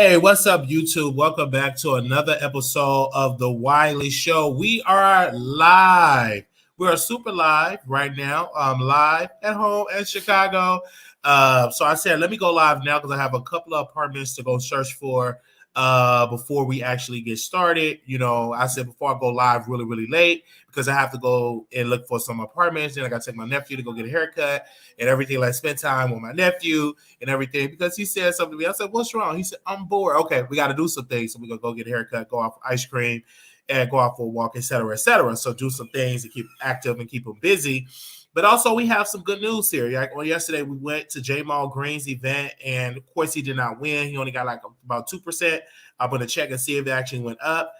Hey, what's up, YouTube? Welcome back to another episode of the Wiley Show. We are live. We are super live right now. Live at home in Chicago. So I said, let me go live now because I have a couple of apartments to go search for before we actually get started. You know, I said before I go live really late because I have to go and look for some apartments. Then I got to take my nephew to go get a haircut and everything. Like spend time with my nephew and everything because he said something to me. I said, what's wrong? He said, I'm bored. Okay, we got to do some things. So we're going to go get a haircut, go off ice cream, and go out for a walk, et cetera, et cetera. So do some things to keep active and keep them busy. But also we have some good news here. Like, well, yesterday we went to Jamal Green's event, and of course he did not win. He only got like about 2%. I'm going to check and see if it actually went up.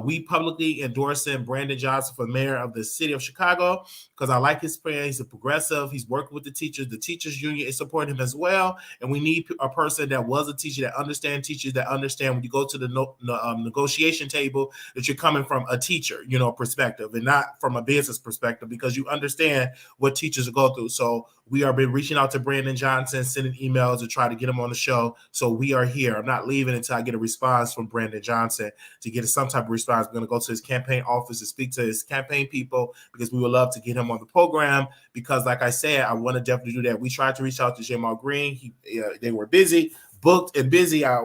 We publicly endorsing Brandon Johnson for mayor of the city of Chicago because I like his plan. He's a progressive. He's working with the teachers. The teachers union is supporting him as well. And we need a person that was a teacher that understands teachers, that understand when you go to the negotiation table that you're coming from a teacher, perspective and not from a business perspective because you understand what teachers go through. So we are been reaching out to Brandon Johnson, sending emails to try to get him on the show. So we are here. I'm not leaving until I get a response from Brandon Johnson to get some type of response. We're going to go to his campaign office to speak to his campaign people because we would love to get him on the program because, like I said, I want to definitely do that. We tried to reach out to Jamal Green. They were busy. Booked and busy, I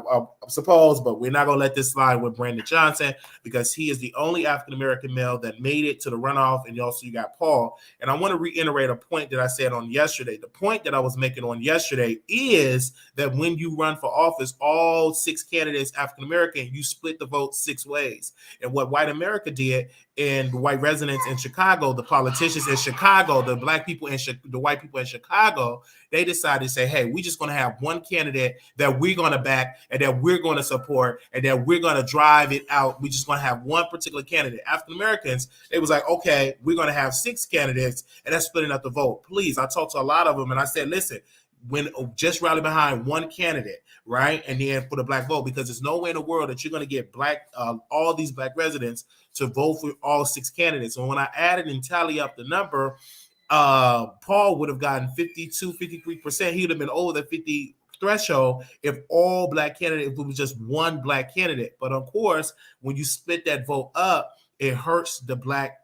suppose, but we're not going to let this slide with Brandon Johnson because he is the only African-American male that made it to the runoff, and also you got Paul. And I want to reiterate a point that I said on yesterday. The point that I was making on yesterday is that when you run for office, all 6 candidates African-American, you split the vote 6 ways. And what white America did and the white residents in Chicago, the politicians in Chicago, the black people in the white people in Chicago, they decided to say, hey, we're just going to have one candidate that we're going to back and that we're going to support and that we're going to drive it out. We're just going to have one particular candidate. African Americans, they was like, okay, we're going to have 6 candidates and that's splitting up the vote. Please, I talked to a lot of them and I said, listen, when just rally behind one candidate, right? And then for the black vote, because there's no way in the world that you're going to get all these black residents to vote for all 6 candidates. And when I added and tally up the number, Paul would have gotten 52, 53%. He would have been over the 50 threshold if all black candidates, if it was just one black candidate. But of course, when you split that vote up, it hurts the black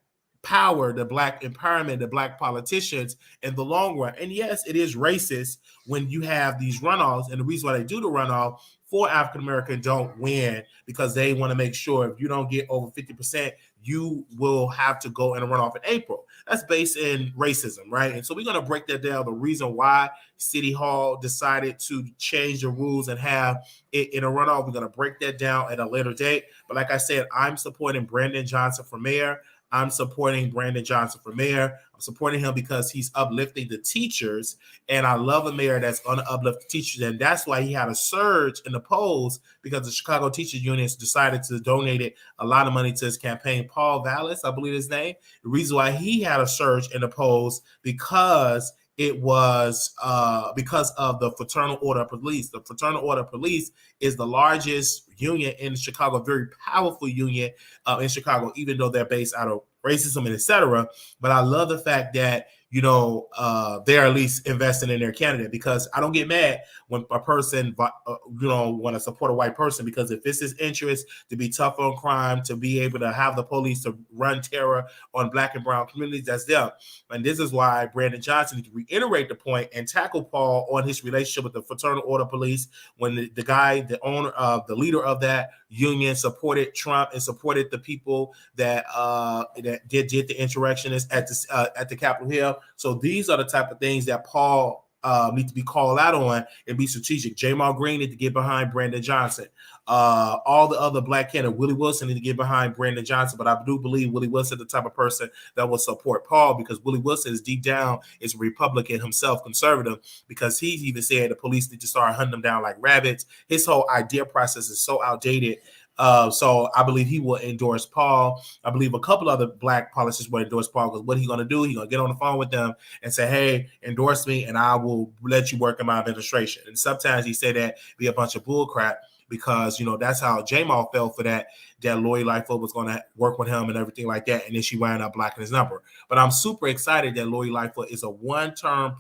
power, the black empowerment, the black politicians in the long run. And yes, it is racist when you have these runoffs. And the reason why they do the runoff for African American don't win because they want to make sure if you don't get over 50%, you will have to go in a runoff in April. That's based in racism, right? And so we're going to break that down. The reason why City Hall decided to change the rules and have it in a runoff, we're going to break that down at a later date. But like I said, I'm supporting Brandon Johnson for mayor. I'm supporting Brandon Johnson for mayor. I'm supporting him because he's uplifting the teachers, and I love a mayor that's going to uplift the teachers, and that's why he had a surge in the polls because the Chicago Teachers Union decided to donate a lot of money to his campaign. Paul Vallis, I believe his name. The reason why he had a surge in the polls because it was because of the Fraternal Order of Police. The Fraternal Order of Police is the largest union in Chicago, very powerful union in Chicago, even though they're based out of racism and etc. But I love the fact that, they're at least investing in their candidate, because I don't get mad when a person, want to support a white person, because if it's his interest to be tough on crime, to be able to have the police to run terror on Black and brown communities, that's them. And this is why Brandon Johnson needs to reiterate the point and tackle Paul on his relationship with the Fraternal Order Police, when the guy, the owner of the leader of that union, supported Trump and supported the people that did the insurrectionists at the Capitol Hill. So these are the type of things that Paul need to be called out on and be strategic. Jamal Green need to get behind Brandon Johnson. All the other Black candidates, Willie Wilson need to get behind Brandon Johnson. But I do believe Willie Wilson is the type of person that will support Paul, because Willie Wilson is deep down is a Republican himself, conservative, because he's even said the police need to start hunting them down like rabbits. His whole idea process is so outdated. So I believe he will endorse Paul. I believe a couple other Black politicians will endorse Paul, because what he's going to do, he's going to get on the phone with them and say, hey, endorse me and I will let you work in my administration. And sometimes he said that be a bunch of bull crap, because that's how Jamal fell for that Lori Lightfoot was going to work with him and everything like that, and then she wound up blocking his number. But I'm super excited that Lori Lightfoot is a one-term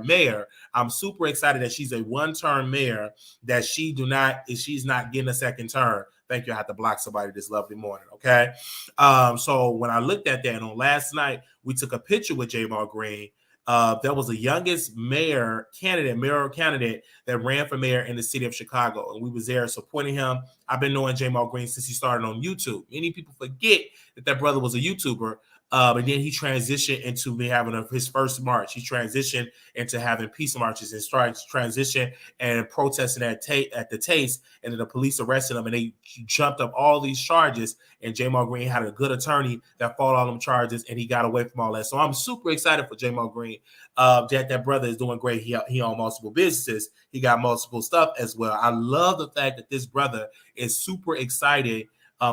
mayor. I'm super excited that she's a one-term mayor, that she's not getting a second term. Thank you. I had to block somebody this lovely morning. Okay. So when I looked at that, and on last night, we took a picture with Jamal Green. That was the youngest mayoral candidate that ran for mayor in the city of Chicago. And we was there supporting him. I've been knowing Jamal Green since he started on YouTube. Many people forget that brother was a YouTuber. And then he transitioned into having his first march. He transitioned into having peace marches and started to transition and protesting at the Taste. And then the police arrested him, and they jumped up all these charges. And Jamal Green had a good attorney that fought all them charges, and he got away from all that. So I'm super excited for Jamal Green. That brother is doing great. He owned multiple businesses. He got multiple stuff as well. I love the fact that this brother is super excited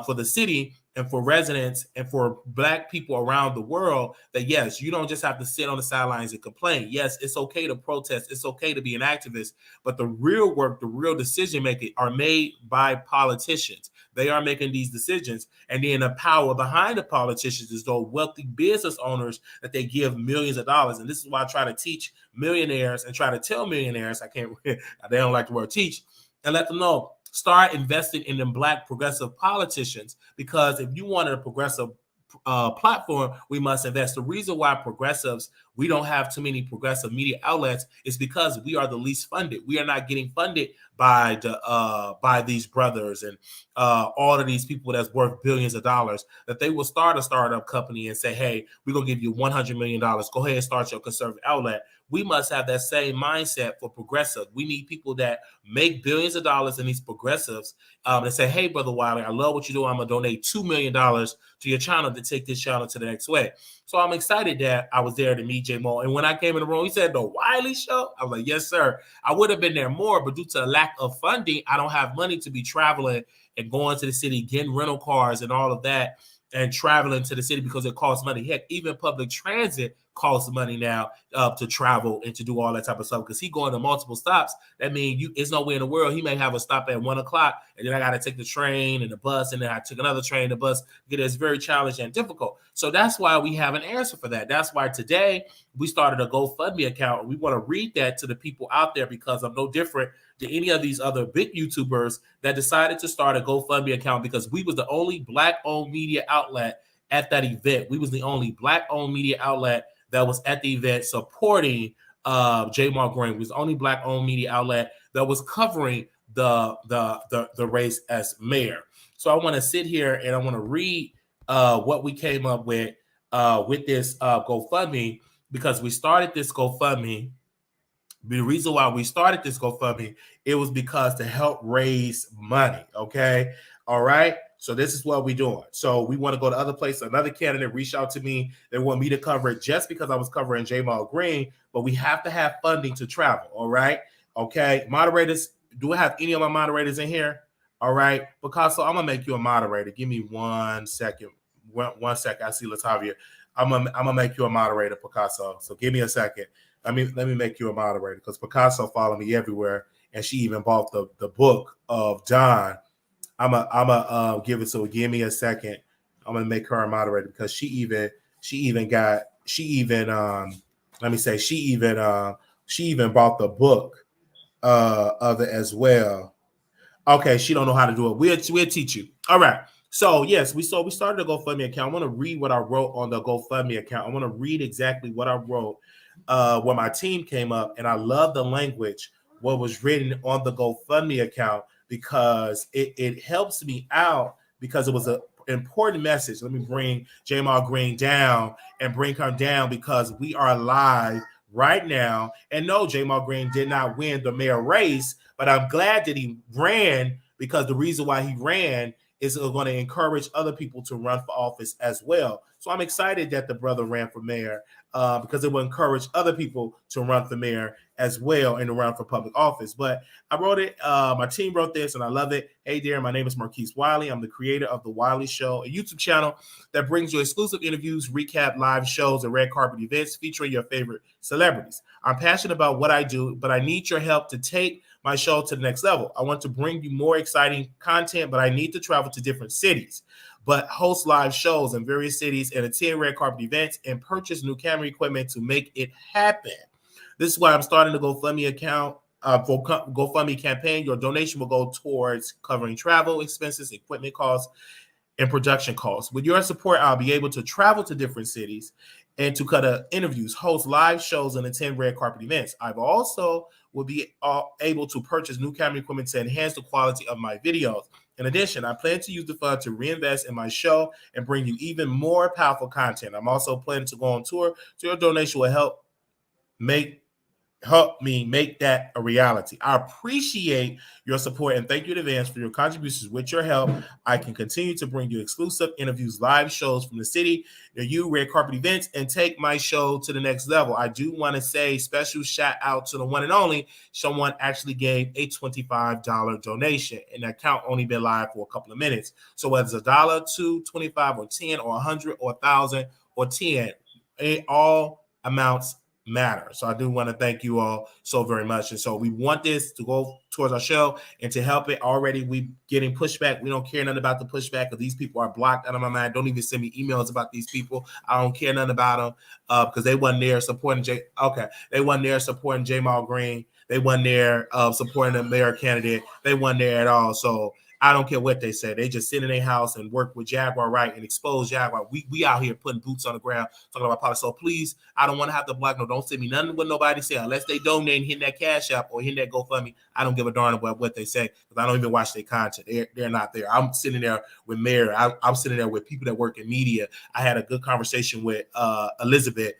for the city and for residents and for Black people around the world, that yes, you don't just have to sit on the sidelines and complain. Yes, it's okay to protest. It's okay to be an activist, but the real work, the real decision making are made by politicians. They are making these decisions, and then the power behind the politicians is those wealthy business owners that they give millions of dollars. And this is why I try to teach millionaires and try to tell millionaires, they don't like the word teach, and let them know, start investing in them Black progressive politicians, because if you wanted a progressive platform, we must invest. The reason why we don't have too many progressive media outlets is because we are the least funded. We are not getting funded by these brothers and all of these people that's worth billions of dollars, that they will start a startup company and say, hey, we're going to give you $100 million. Go ahead and start your conservative outlet. We must have that same mindset for progressive. We need people that make billions of dollars in these progressives and say, hey, Brother Wiley, I love what you do. I'm going to donate $2 million to your channel to take this channel to the next way. So I'm excited that I was there to meet J-Mo. And when I came in the room, he said, the Wiley Show? I was like, yes, sir. I would have been there more, but due to the lack of funding, I don't have money to be traveling and going to the city, getting rental cars and all of that, and traveling to the city, because it costs money. Heck, even public transit costs money now to travel and to do all that type of stuff, because he going to multiple stops. That means it's no way in the world he may have a stop at 1 o'clock, and then I got to take the train and the bus, and then I took another train, the bus. It's very challenging and difficult. So that's why we have an answer for that. That's why today we started a GoFundMe account, and we want to read that to the people out there, because I'm no different to any of these other big YouTubers that decided to start a GoFundMe account, because we was the only Black-owned media outlet at that event. We was the only Black-owned media outlet that was at the event supporting Jamal Green. We was the only Black-owned media outlet that was covering the race as mayor. So I want to sit here and I want to read what we came up with this GoFundMe, because we started this GoFundMe. The reason why we started this GoFundMe, it was because to help raise money. Okay. All right. So this is what we're doing. So we want to go to other places. Another candidate reached out to me. They want me to cover it just because I was covering Jamal Green, but we have to have funding to travel. All right. Okay. Moderators, do I have any of my moderators in here? All right. Picasso, I'm going to make you a moderator. Give me 1 second. One second. I see Latavia. I'm gonna make you a moderator, Picasso. So give me a second. Let me make you a moderator, because Picasso follow me everywhere, and she even bought the book of John. I'm a give it. So give me a second. I'm gonna make her a moderator, because she even got she even let me say she even bought the book of it as well. Okay, she don't know how to do it. We'll teach you. All right. So yes, we started a GoFundMe account. I want to read what I wrote on the GoFundMe account. I want to read exactly what I wrote when my team came up, and I love the language what was written on the GoFundMe account because it helps me out because it was an important message. Let me bring Jamal Green down and bring her down because we are live right now. And no, Jamal Green did not win the mayor race, but I'm glad that he ran because the reason why he ran is going to encourage other people to run for office as well. So I'm excited that the brother ran for mayor because it will encourage other people to run for mayor as well and to run for public office. But I wrote it. My team wrote this, and I love it. Hey, dear, my name is Marquise Wiley. I'm the creator of the Wiley Show, a YouTube channel that brings you exclusive interviews, recap live shows, and red carpet events featuring your favorite celebrities. I'm passionate about what I do, but I need your help to take my show to the next level. I want to bring you more exciting content, but I need to travel to different cities, but host live shows in various cities and attend red carpet events and purchase new camera equipment to make it happen. This is why I'm starting the GoFundMe account for GoFundMe campaign. Your donation will go towards covering travel expenses, equipment costs, and production costs. With your support, I'll be able to travel to different cities and to cut interviews, host live shows, and attend red carpet events. I've also will be able to purchase new camera equipment to enhance the quality of my videos. In addition, I plan to use the fund to reinvest in my show and bring you even more powerful content. I'm also planning to go on tour, so your donation will help me make that a reality. I appreciate your support and thank you in advance for your contributions. With your help, I can continue to bring you exclusive interviews, live shows from the city, you red carpet events, and take my show to the next level. I do want to say special shout out to the one and only. Someone actually gave a $25 donation, and the account only been live for a couple of minutes. So whether it's $1, $2, $25, or $10, or $100, or $1,000, or $10, all amounts matter. So I do want to thank you all so very much. And so we want this to go towards our show and to help it. Already we getting pushback. We don't care nothing about the pushback because these people are blocked out of my mind. Don't even send me emails about these people. I don't care nothing about them because they wasn't there supporting they wasn't there supporting Jamal Green. They wasn't there supporting the mayor candidate. They wasn't there at all. So I don't care what they say. They just sit in their house and work with Jaguar Wright and expose Jaguar. We out here putting boots on the ground, talking about politics. So please, I don't want to have to block. No, don't send me nothing what nobody say unless they donate and hit that Cash App or hit that GoFundMe. I don't give a darn about what they say because I don't even watch their content. They're not there. I'm sitting there with Mayor. I'm sitting there with people that work in media. I had a good conversation with Elizabeth.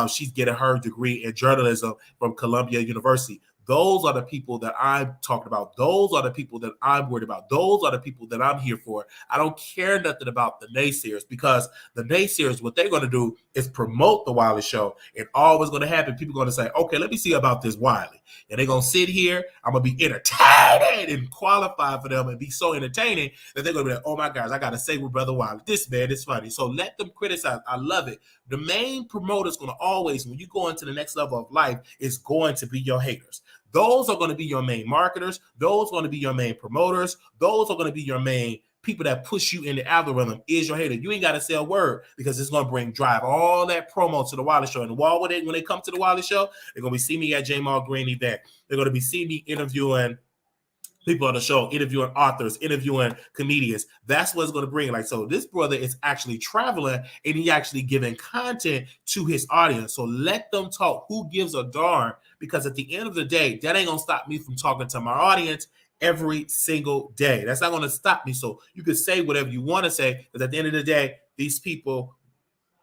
She's getting her degree in journalism from Columbia University. Those are the people that I'm talking about. Those are the people that I'm worried about. Those are the people that I'm here for. I don't care nothing about the naysayers because the naysayers, what they're going to do is promote the Wiley Show. And all what's going to happen, people are going to say, okay, let me see about this Wiley. And they're going to sit here. I'm going to be entertained and qualified for them and be so entertaining that they're going to be like, oh my gosh, I got to say with Brother Wiley, this man is funny. So let them criticize. I love it. The main promoter is going to always, when you go into the next level of life, is going to be your haters. Those are going to be your main marketers. Those are going to be your main promoters. Those are going to be your main people that push you in the algorithm is your hater. You ain't got to say a word because it's going to drive all that promo to the Wiley Show. And when they come to the Wiley Show, they're going to be seeing me at Jamal Green event. They're going to be seeing me interviewing people on the show, interviewing authors, interviewing comedians. That's what's going to bring. Like, so this brother is actually traveling and he actually giving content to his audience. So let them talk. Who gives a darn? Because at the end of the day, that ain't going to stop me from talking to my audience every single day. That's not going to stop me. So you can say whatever you want to say, because at the end of the day, these people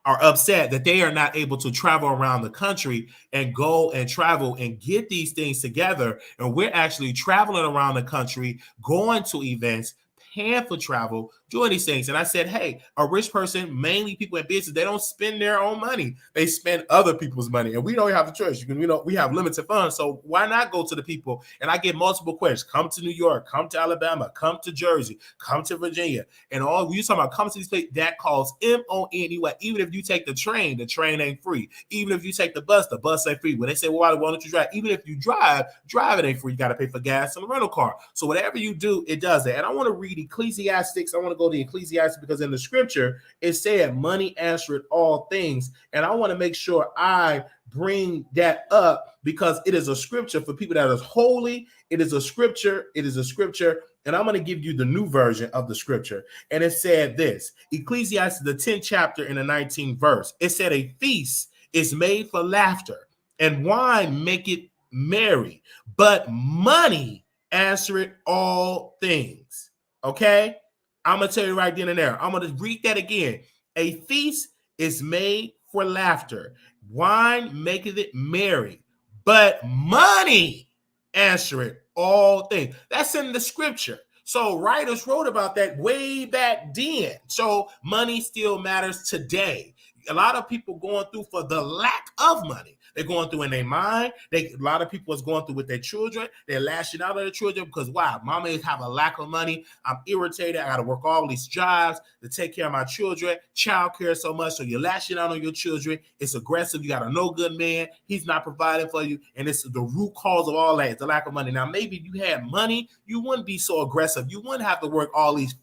are upset that they are not able to travel around the country and go and travel and get these things together. And we're actually traveling around the country, going to events, paying for travel, doing these things. And I said, hey, a rich person, mainly people in business, they don't spend their own money. They spend other people's money. And we don't have a choice. We have limited funds. So why not go to the people? And I get multiple questions. Come to New York, come to Alabama, come to Jersey, come to Virginia. And all you talking about come to these places, that costs MONEY. Even if you take the train ain't free. Even if you take the bus ain't free. When they say, well, why don't you drive? Even if you drive it ain't free. You got to pay for gas and a rental car. So whatever you do, it does that. And I want to read Ecclesiastics. I want to go go to Ecclesiastes because in the scripture, it said money answered all things. And I want to make sure I bring that up because it is a scripture for people that is holy. It is a scripture. It is a scripture. And I'm going to give you the new version of the scripture. And it said this, Ecclesiastes, the 10th chapter in the 19th verse. It said a feast is made for laughter and wine make it merry, but money answereth all things. Okay? I'm going to tell you right then and there. I'm going to read that again. A feast is made for laughter. Wine maketh it merry, but money answereth all things. That's in the scripture. So writers wrote about that way back then. So money still matters today. A lot of people going through for the lack of money. They're going through in their mind. A lot of people is going through with their children. They're lashing out on their children because why? Mama have a lack of money. I'm irritated. I got to work all these jobs to take care of my children. Child care so much. So you're lashing out on your children. It's aggressive. You got a no good man. He's not providing for you. And it's the root cause of all that. It's the lack of money. Now, maybe if you had money, you wouldn't be so aggressive. You wouldn't have to work all these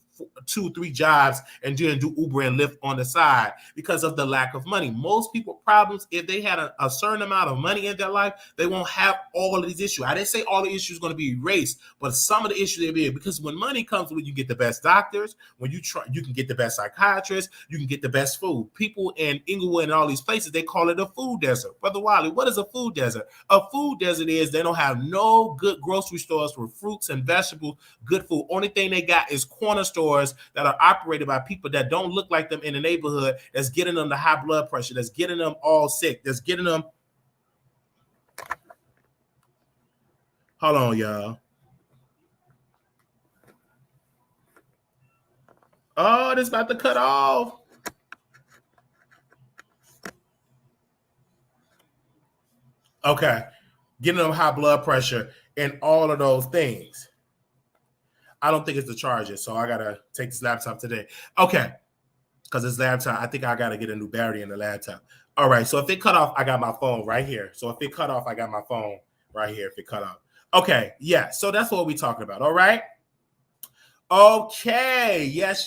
2-3 jobs and then do Uber and Lyft on the side because of the lack of money. Most people problems, if they had a certain amount of money in their life, they won't have all of these issues. I didn't say all the issues are going to be erased, but some of the issues they be, because when money comes, when you get the best doctors, when you can get the best psychiatrists, you can get the best food. People in Inglewood and all these places, they call it a food desert. Brother Wiley, what is a food desert? A food desert is they don't have no good grocery stores for fruits and vegetables, good food. Only thing they got is corner stores that are operated by people that don't look like them in the neighborhood, that's getting them the high blood pressure, that's getting them all sick, that's getting them. Hold on, y'all. Oh, this about to cut off. Okay. Getting them high blood pressure and all of those things. I don't think it's the charger, so I gotta take this laptop today. Okay, because this laptop, I think I gotta get a new battery in the laptop. All right, so if it cut off, I got my phone right here. So if it cut off, I got my phone right here. If it cut off, okay, yeah. So that's what we're talking about. All right. Okay. Yes.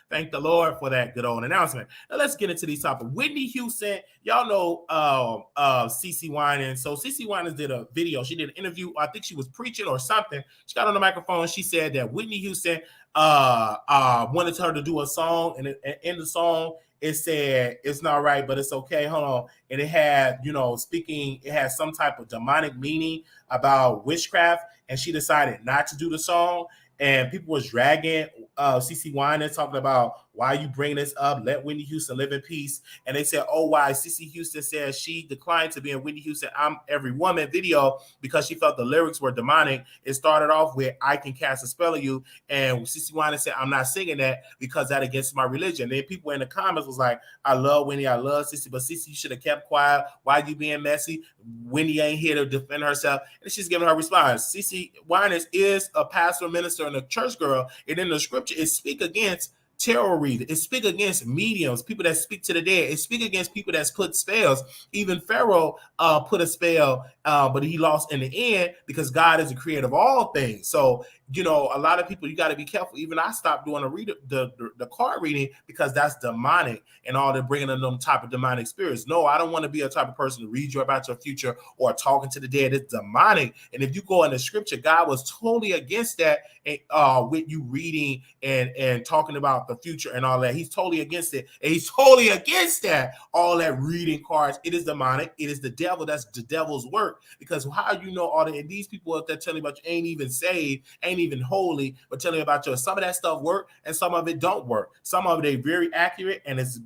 Thank the Lord for that good old announcement. Now let's get into these topics. Whitney Houston, y'all know CeCe Winans. So CeCe Winans did a video. She did an interview. I think she was preaching or something. She got on the microphone. She said that Whitney Houston wanted her to do a song, and in the song it said it's not right, but it's okay. Hold on. And it had, speaking, it had some type of demonic meaning about witchcraft, and she decided not to do the song. And people was dragging CeCe Winans, talking about, why you bring this up? Let Whitney Houston live in peace. And they said, oh, why? CeCe Houston said she declined to be in Whitney Houston I'm Every Woman video because she felt the lyrics were demonic. It started off with, I can cast a spell on you. And CeCe Winans said, I'm not singing that because that against my religion. And then people in the comments was like, I love Whitney, I love CeCe, but CeCe, you should have kept quiet. Why you being messy? Whitney ain't here to defend herself. And she's giving her response. CeCe Winans is a pastor, minister, and a church girl. And in the scripture, it speaks against tarot reader. It speak against mediums, people that speak to the dead. It speak against people that's put spells. Even Pharaoh put a spell, but he lost in the end because God is the creator of all things. So, a lot of people, you got to be careful. Even I stopped doing the card reading because that's demonic, and all they're bringing in them type of demonic spirits. No, I don't want to be a type of person to read you about your future or talking to the dead. It's demonic. And if you go in the scripture, God was totally against that with you reading and talking about the future and all that. He's totally against it. And he's totally against that. All that reading cards. It is demonic. It is the devil. That's the devil's work. Because how all that, and these people up there telling about you ain't even saved, ain't even holy, but telling you about you. Some of that stuff work and some of it don't work. Some of it very accurate and it's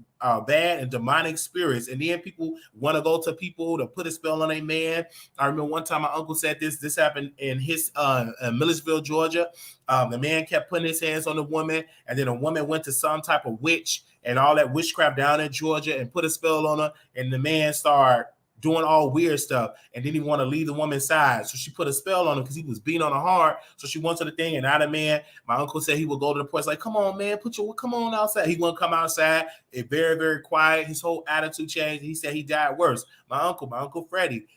bad and demonic spirits. And then people want to go to people to put a spell on a man. I remember one time my uncle said this happened in his Millersville, Georgia. The man kept putting his hands on the woman, and then a woman went to some type of witch and all that witchcraft down in Georgia and put a spell on her, and the man started doing all weird stuff, and then he want to leave the woman's side. So she put a spell on him because he was beating on her hard. So she went to the thing, and now the man, my uncle said he would go to the porch like, come on, man, come on outside. He wouldn't come outside. It very, very quiet. His whole attitude changed. He said he died worse. My uncle Freddie,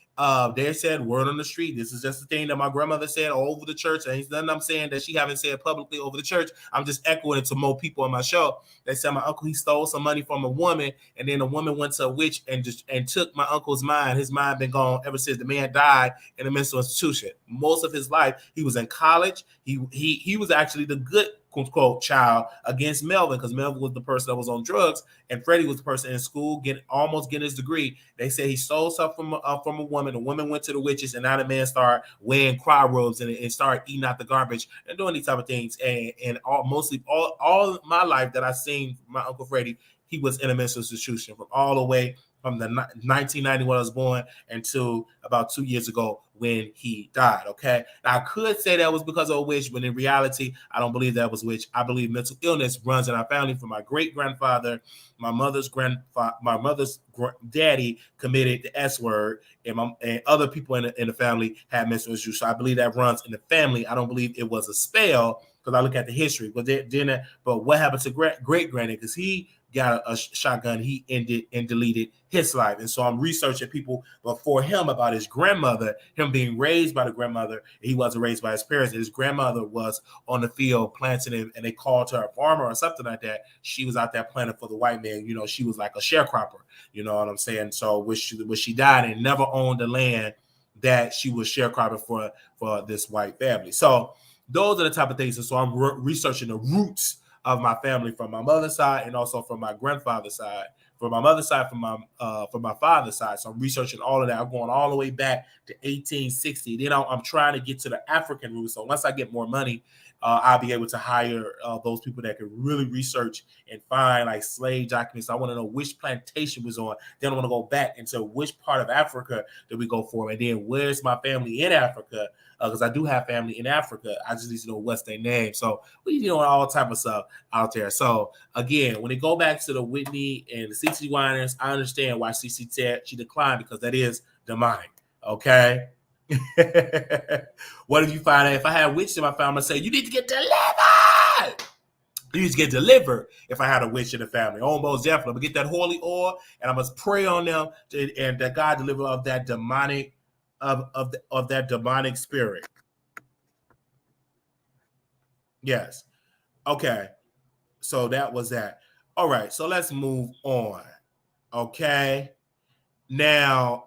They said word on the street. This is just the thing that my grandmother said over the church. And it's nothing I'm saying that she haven't said publicly over the church. I'm just echoing it to more people on my show. They said my uncle, he stole some money from a woman, and then the woman went to a witch and took my uncle's mind. His mind been gone ever since. The man died in a mental institution. Most of his life, he was in college. He was actually the good quote child against Melvin, because Melvin was the person that was on drugs, and Freddie was the person in school almost getting his degree. They said he stole something from a woman. The woman went to the witches, and now the man started wearing cry robes and started eating out the garbage and doing these type of things. And all my life that I seen my Uncle Freddie, he was in a mental institution from all the way from the 1990 when I was born until about 2 years ago when he died. Okay, now I could say that was because of a witch, but in reality, I don't believe that was witch. I believe mental illness runs in our family. From my great grandfather, my mother's daddy committed the S word, and other people in the family had mental issues. So I believe that runs in the family. I don't believe it was a spell, because I look at the history. But what happened to great granny? Because he got a shotgun, he ended and deleted his life. And so I'm researching people before him about his grandmother, him being raised by the grandmother. He wasn't raised by his parents. His grandmother was on the field planting him, and they called her a farmer or something like that. She was out there planting for the white man. She was like a sharecropper. You know what I'm saying? So when she died and never owned the land that she was sharecropping for this white family. So those are the type of things. And so I'm researching the roots of my family from my mother's side and also from my grandfather's side. From my mother's side, from my father's side. So I'm researching all of that. I'm going all the way back to 1860. Then I'm trying to get to the African roots. So once I get more money, I'll be able to hire those people that can really research and find like slave documents. I want to know which plantation was on. Then I want to go back into which part of Africa did we go for, and then where's my family in Africa? Because I do have family in Africa. I just need to know what's their name. So we doing all type of stuff out there. So again, when they go back to the Whitney and the CC Winers, I understand why CC said she declined, because that is demonic. Okay. What if you find out if I had witches in my family, say you need to get delivered? You need to get delivered if I had a witch in the family. Almost definitely. But get that holy oil, and I must pray on them and that God deliver of that demonic of that demonic spirit. Yes. Okay. So that was that. All right. So let's move on. Okay. Now,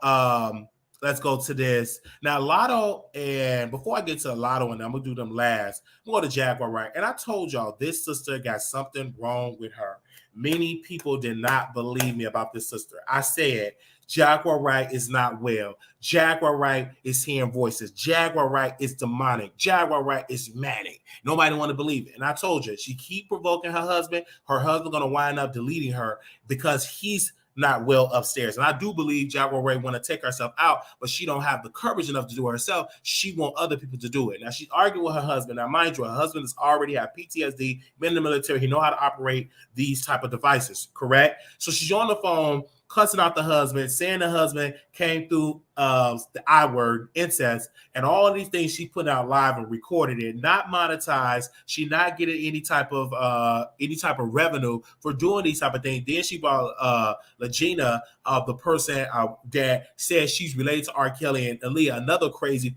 let's go to this. Now, LATTO, and before I get to LATTO, and I'm going to do them last, I'm going to Jaguar Wright. And I told y'all this sister got something wrong with her. Many people did not believe me about this sister. I said, Jaguar Wright is not well. Jaguar Wright is hearing voices. Jaguar Wright is demonic. Jaguar Wright is manic. Nobody want to believe it. And I told you, she keep provoking her husband. Her husband going to wind up deleting her because he's not well upstairs. And I do believe Jaguar Wright want to take herself out, but she don't have the courage enough to do it herself. She want other people to do it. Now, she's arguing with her husband. Now, mind you, her husband has already had PTSD, been in the military. He know how to operate these type of devices, correct? So she's on the phone, cussing out the husband, saying the husband came through the I word, incest, and all of these things she put out live and recorded it, not monetized. She not getting any type of revenue for doing these type of things. Then she brought Legina, the person that says she's related to R. Kelly, and Aaliyah, another crazy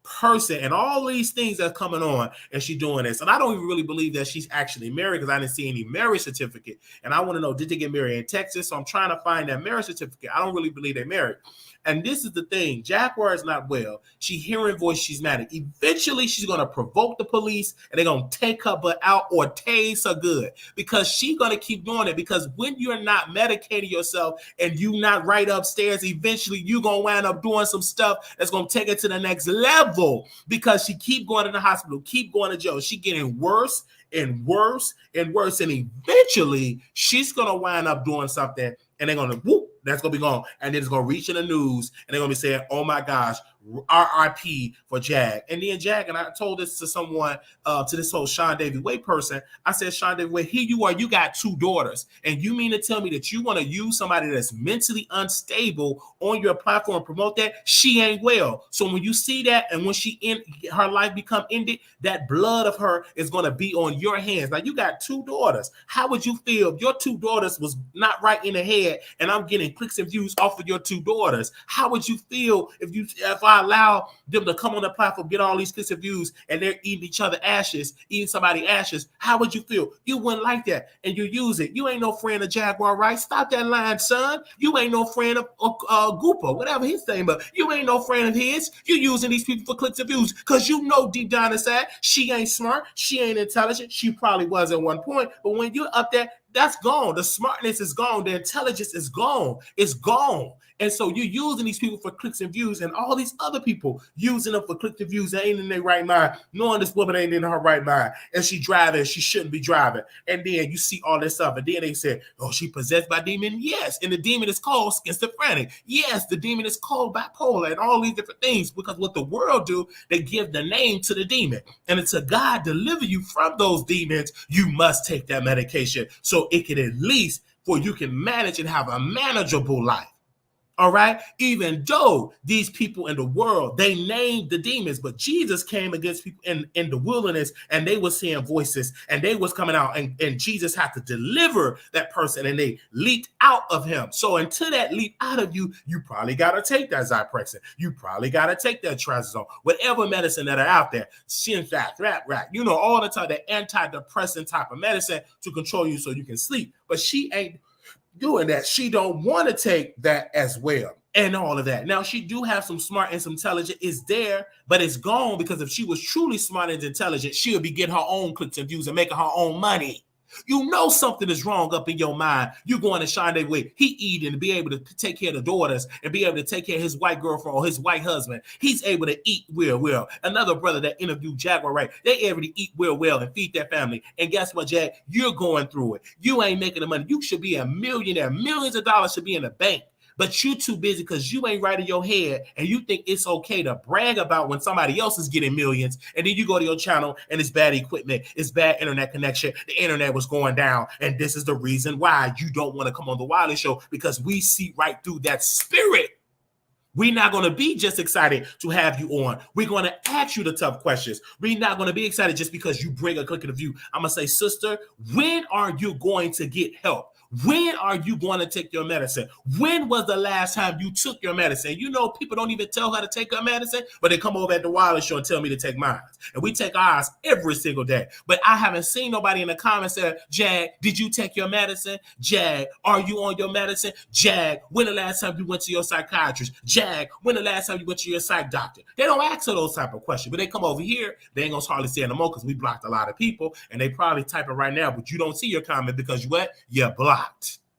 person, and all these things that's coming on, and she doing this. And I don't even really believe that she's actually married, because I didn't see any marriage certificate. And I want to know, did they get married in Texas? So I'm trying to find that marriage certificate. I don't really believe they're married. And this is the thing. Jaguar is not well. She hearing voice. She's mad. Eventually, she's going to provoke the police, and they're going to take her butt out or tase her good, because she's going to keep doing it. Because when you're not medicating yourself and you not right upstairs, eventually you're going to wind up doing some stuff that's going to take it to the next level, because she keep going to the hospital, keep going to jail. She getting worse and worse and worse. And eventually, she's going to wind up doing something, and they're going to whoop. That's going to be gone. And then it's going to reach in the news, and they're going to be saying, oh my gosh, RIP for Jag. And then Jag, and I told this to someone, to this whole Sean David Way person. I said, Sean David Way, here you are, you got 2 daughters. And you mean to tell me that you want to use somebody that's mentally unstable on your platform and promote that? She ain't well. So when you see that, and when her life become ended, that blood of her is going to be on your hands. Now you got 2 daughters. How would you feel if your 2 daughters was not right in the head and I'm getting clicks and views off of your 2 daughters? How would you feel if I allow them to come on the platform, get all these clicks and views, and they're eating each other ashes, eating somebody ashes? How would you feel? You wouldn't like that, and you use it. You ain't no friend of Jaguar Wright. Stop that line, son. You ain't no friend of Gooper, whatever his name, but you ain't no friend of his. You using these people for clicks and views because you know deep down inside she ain't smart, she ain't intelligent. She probably was at one point, but when you're up there, that's gone. The smartness is gone. The intelligence is gone. It's gone. And so you're using these people for clicks and views, and all these other people using them for clicks and views. They ain't in their right mind, knowing this woman ain't in her right mind, and she driving, she shouldn't be driving. And then you see all this stuff, and then they say, oh, she possessed by demon. Yes, and the demon is called schizophrenic. Yes, the demon is called bipolar, and all these different things, because what the world do, they give the name to the demon. And until God deliver you from those demons, you must take that medication so it can at least, for you can manage and have a manageable life. All right. Even though these people in the world, they named the demons, but Jesus came against people in the wilderness, and they were seeing voices, and they was coming out, and Jesus had to deliver that person, and they leaped out of him. So until that leap out of you, you probably got to take that Zyprexa. You probably got to take that Trazodone, whatever medicine that are out there, you know, all the time, the antidepressant type of medicine to control you so you can sleep. But she ain't doing that. She don't want to take that as well, and all of that. Now, she do have some smart and some intelligent. It's there, but it's gone, because if she was truly smart and intelligent, she would be getting her own clicks and views and making her own money. You know something is wrong up in your mind. You going to Sean David Way. He eating to be able to take care of the daughters and be able to take care of his white girlfriend or his white husband. He's able to eat well. Another brother that interviewed Jaguar Wright, they able to eat well and feed their family. And guess what, Jag? You're going through it. You ain't making the money. You should be a millionaire. Millions of dollars should be in the bank. But you too busy because you ain't right in your head, and you think it's okay to brag about when somebody else is getting millions, and then you go to your channel and it's bad equipment, it's bad internet connection, the internet was going down, and this is the reason why you don't want to come on the Wiley Show, because we see right through that spirit. We're not going to be just excited to have you on. We're going to ask you the tough questions. We're not going to be excited just because you bring a click of the view. I'm going to say, sister, when are you going to get help? When are you going to take your medicine? When was the last time you took your medicine? You know, people don't even tell her to take her medicine, but they come over at the Wiley Show and tell me to take mine. And we take ours every single day. But I haven't seen nobody in the comments say, Jag, did you take your medicine? Jag, are you on your medicine? Jag, when the last time you went to your psychiatrist? Jag, when the last time you went to your psych doctor? They don't ask her those type of questions, but they come over here. They ain't going to hardly say it no more because we blocked a lot of people, and they probably type it right now, but you don't see your comment because you're blocked.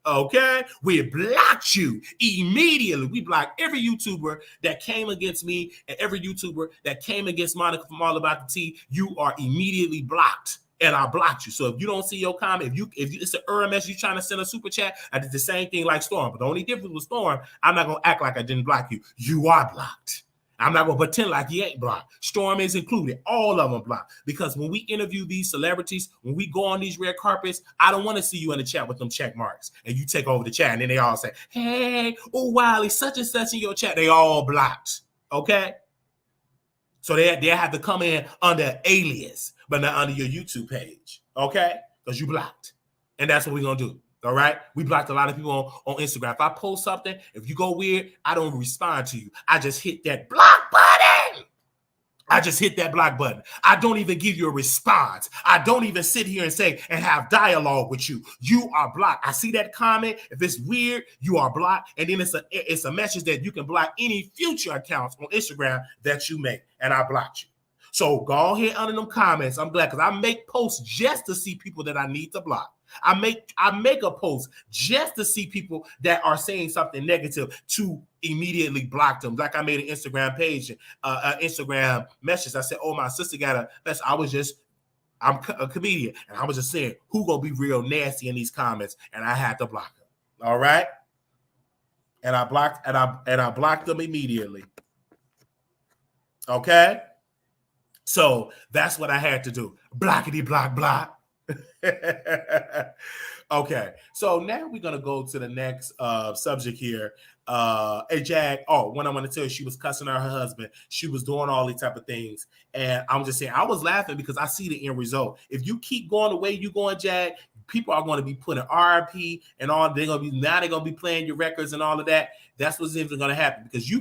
Okay, we blocked you immediately. We blocked every YouTuber that came against me, and every YouTuber that came against Monica from All About the Tea. You are immediately blocked, and I blocked you. So if you don't see your comment, if it's an error message you trying to send a super chat, I did the same thing like Storm. But the only difference with Storm, I'm not gonna act like I didn't block you. You are blocked. I'm not going to pretend like he ain't blocked. Storm is included. All of them blocked. Because when we interview these celebrities, when we go on these red carpets, I don't want to see you in the chat with them check marks. And you take over the chat, and then they all say, hey, oh, Wiley, such and such in your chat. They all blocked. Okay? So they have to come in under alias, but not under your YouTube page. Okay? Because you blocked. And that's what we're going to do. All right. We blocked a lot of people on Instagram. If I post something, if you go weird, I don't respond to you. I just hit that block button. I don't even give you a response. I don't even sit here and say and have dialogue with you. You are blocked. I see that comment. If it's weird, you are blocked. And then it's a message that you can block any future accounts on Instagram that you make. And I blocked you. So go ahead under them comments. I'm glad, because I make posts just to see people that I need to block. I make a post just to see people that are saying something negative to immediately block them. Like I made an Instagram page, Instagram message. I said, oh, my sister got a message. I'm a comedian, and I was just saying, who gonna be real nasty in these comments? And I had to block her. All right. And I blocked them immediately. Okay? So that's what I had to do. Blockity block block. Okay, so now we're gonna go to the next subject here. Hey Jag, when I want to tell you, she was cussing out her husband. She was doing all these type of things, and I'm just saying I was laughing because I see the end result. If you keep going the way you going, Jag, people are going to be putting RP and all. They're gonna be playing your records and all of that. That's what's even going to happen because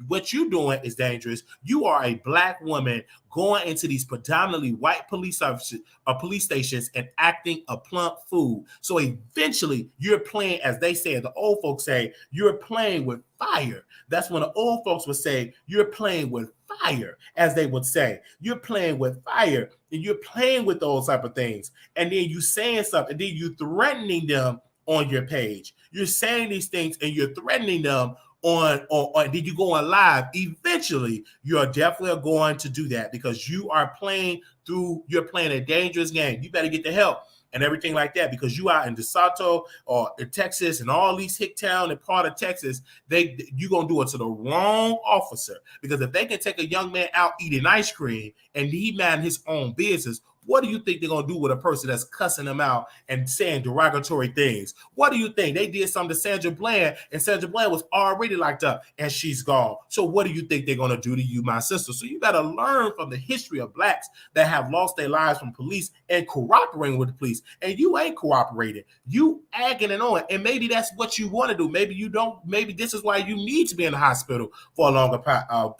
what you're doing is dangerous. You are a black woman going into these predominantly white police officers or police stations and acting a plump fool. So eventually you're playing, as they say, the old folks say, you're playing with fire. That's when the old folks would say, you're playing with fire, as they would say. You're playing with fire and you're playing with those type of things. And then you saying something, and then you threatening them on your page. You're saying these things and you're threatening them on did you go on live? Eventually, you're definitely going to do that because you're playing a dangerous game. You better get the help and everything like that because you out in DeSoto or in Texas and all these hick town and part of Texas, you're going to do it to the wrong officer because if they can take a young man out eating ice cream and he mind his own business, what do you think they're going to do with a person that's cussing them out and saying derogatory things? What do you think? They did something to Sandra Bland, and Sandra Bland was already locked up, and she's gone. So what do you think they're going to do to you, my sister? So you got to learn from the history of blacks that have lost their lives from police and cooperating with the police. And you ain't cooperating. You acting and on. And maybe that's what you want to do. Maybe you don't. Maybe this is why you need to be in the hospital for a longer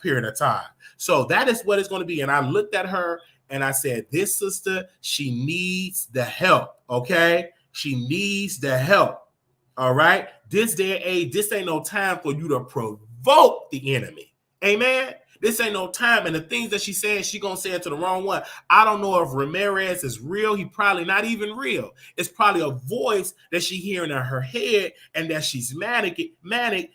period of time. So that is what it's going to be. And I looked at her, and I said, this sister, she needs the help, okay? She needs the help, all right? This day and age, this ain't no time for you to provoke the enemy, amen? This ain't no time, and the things that she's saying, she gonna say it to the wrong one. I don't know if Ramirez is real. He probably not even real. It's probably a voice that she hearing in her head, and that she's manic,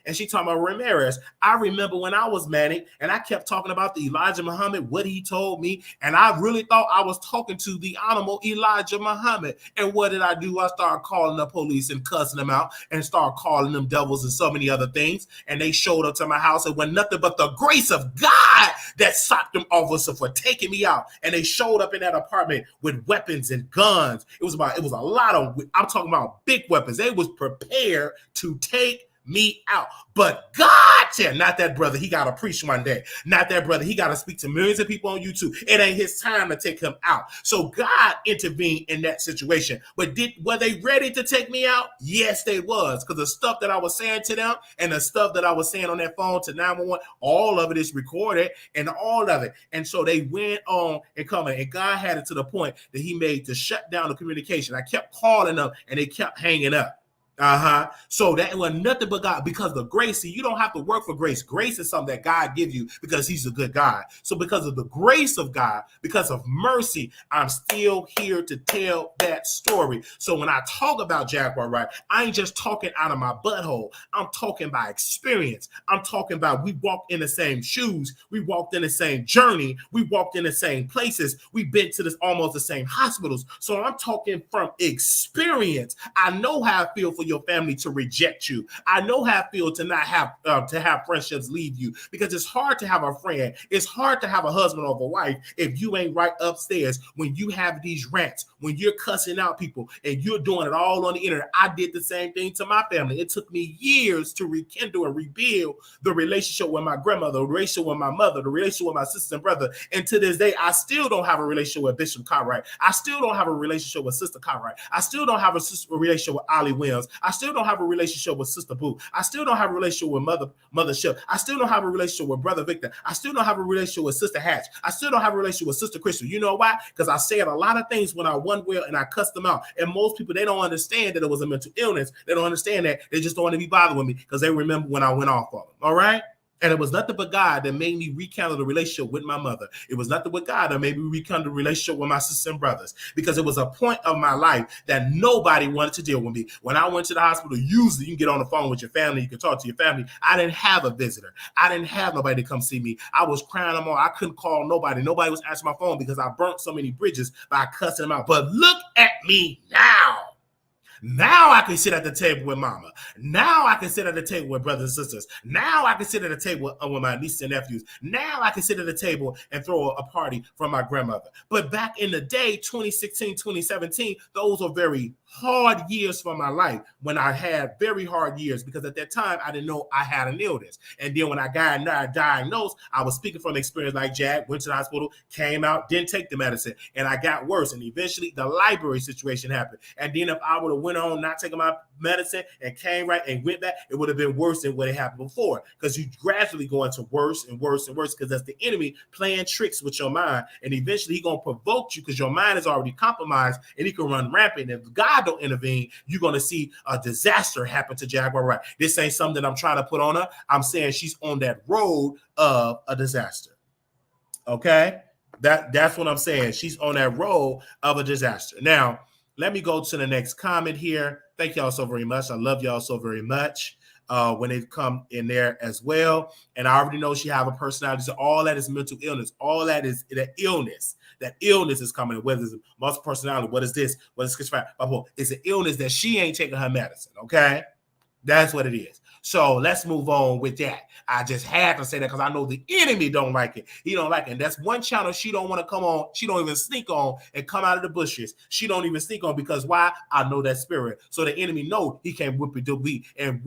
and she talking about Ramirez. I remember when I was manic, and I kept talking about the Elijah Muhammad, what he told me, and I really thought I was talking to the honorable Elijah Muhammad. And what did I do? I started calling the police and cussing them out, and started calling them devils and so many other things. And they showed up to my house, and went nothing but the grace of God that stopped them officer for taking me out. And they showed up in that apartment with weapons and guns. It was a lot of, I'm talking about big weapons. They was prepared to take me out. But God said, not that brother, he got to preach one day. Not that brother, he got to speak to millions of people on YouTube. It ain't his time to take him out. So God intervened in that situation. But were they ready to take me out? Yes, they was. Because the stuff that I was saying to them and the stuff that I was saying on that phone to 911, all of it is recorded and all of it. And so they went on and coming. And God had it to the point that he made to shut down the communication. I kept calling them and they kept hanging up. So that was nothing but God, because the grace, see, you don't have to work for grace. Grace is something that God gives you because he's a good God. So because of the grace of God, because of mercy, I'm still here to tell that story. So when I talk about Jaguar Wright, I ain't just talking out of my butthole. I'm talking by experience. I'm talking about we walked in the same shoes. We walked in the same journey. We walked in the same places. We've been to almost the same hospitals. So I'm talking from experience. I know how I feel for your family to reject you. I know how I feel to not have friendships leave you, because it's hard to have a friend. It's hard to have a husband or a wife if you ain't right upstairs when you have these rants, when you're cussing out people and you're doing it all on the internet. I did the same thing to my family. It took me years to rekindle and rebuild the relationship with my grandmother, the relationship with my mother, the relationship with my sister and brother. And to this day, I still don't have a relationship with Bishop Cartwright. I still don't have a relationship with Sister Cartwright. I still don't have a relationship with Ollie Williams. I still don't have a relationship with Sister Boo. I still don't have a relationship with Mother Ship. I still don't have a relationship with Brother Victor. I still don't have a relationship with Sister Hatch. I still don't have a relationship with Sister Crystal. You know why? Because I said a lot of things when I won well and I cussed them out. And most people, they don't understand that it was a mental illness. They don't understand that. They just don't want to be bothered with me because they remember when I went off on them. All right? And it was nothing but God that made me rekindle the relationship with my mother. It was nothing but God that made me rekindle the relationship with my sisters and brothers, because it was a point of my life that nobody wanted to deal with me. When I went to the hospital, usually you can get on the phone with your family. You can talk to your family. I didn't have a visitor. I didn't have nobody to come see me. I was crying them all. I couldn't call nobody. Nobody was answering my phone because I burnt so many bridges by cussing them out. But look at me now. Now I can sit at the table with mama. Now I can sit at the table with brothers and sisters. Now I can sit at the table with my nieces and nephews. Now I can sit at the table and throw a party for my grandmother. But back in the day, 2016, 2017, those were very hard years for my life, when I had very hard years, because at that time I didn't know I had an illness. And then when I got diagnosed, I was speaking from experience like Jag, went to the hospital, came out, didn't take the medicine, and I got worse. And eventually the library situation happened. And then if I would have went on not taking my medicine and came right and went back, it would have been worse than what had happened before, because you gradually go into worse and worse and worse, because that's the enemy playing tricks with your mind. And eventually he's going to provoke you, because your mind is already compromised and he can run rampant. And if God don't intervene, you're going to see a disaster happen to Jaguar Wright. This ain't something I'm trying to put on her. I'm saying she's on that road of a disaster. Okay? That's what I'm saying. She's on that road of a disaster. Now, let me go to the next comment here. Thank y'all so very much. I love y'all so very much. When they come in there as well. And I already know she have a personality. So all that is mental illness. All that is that illness. That illness is coming. Whether it's multiple personality, what is this? What is schizophrenia? It's an illness that she ain't taking her medicine. Okay? That's what it is. So let's move on with that. I just had to say that because I know the enemy don't like it. He don't like it. And that's one channel she don't want to come on. She don't even sneak on and come out of the bushes. She don't even sneak on, because why? I know that spirit. So the enemy know he can whip it to beat and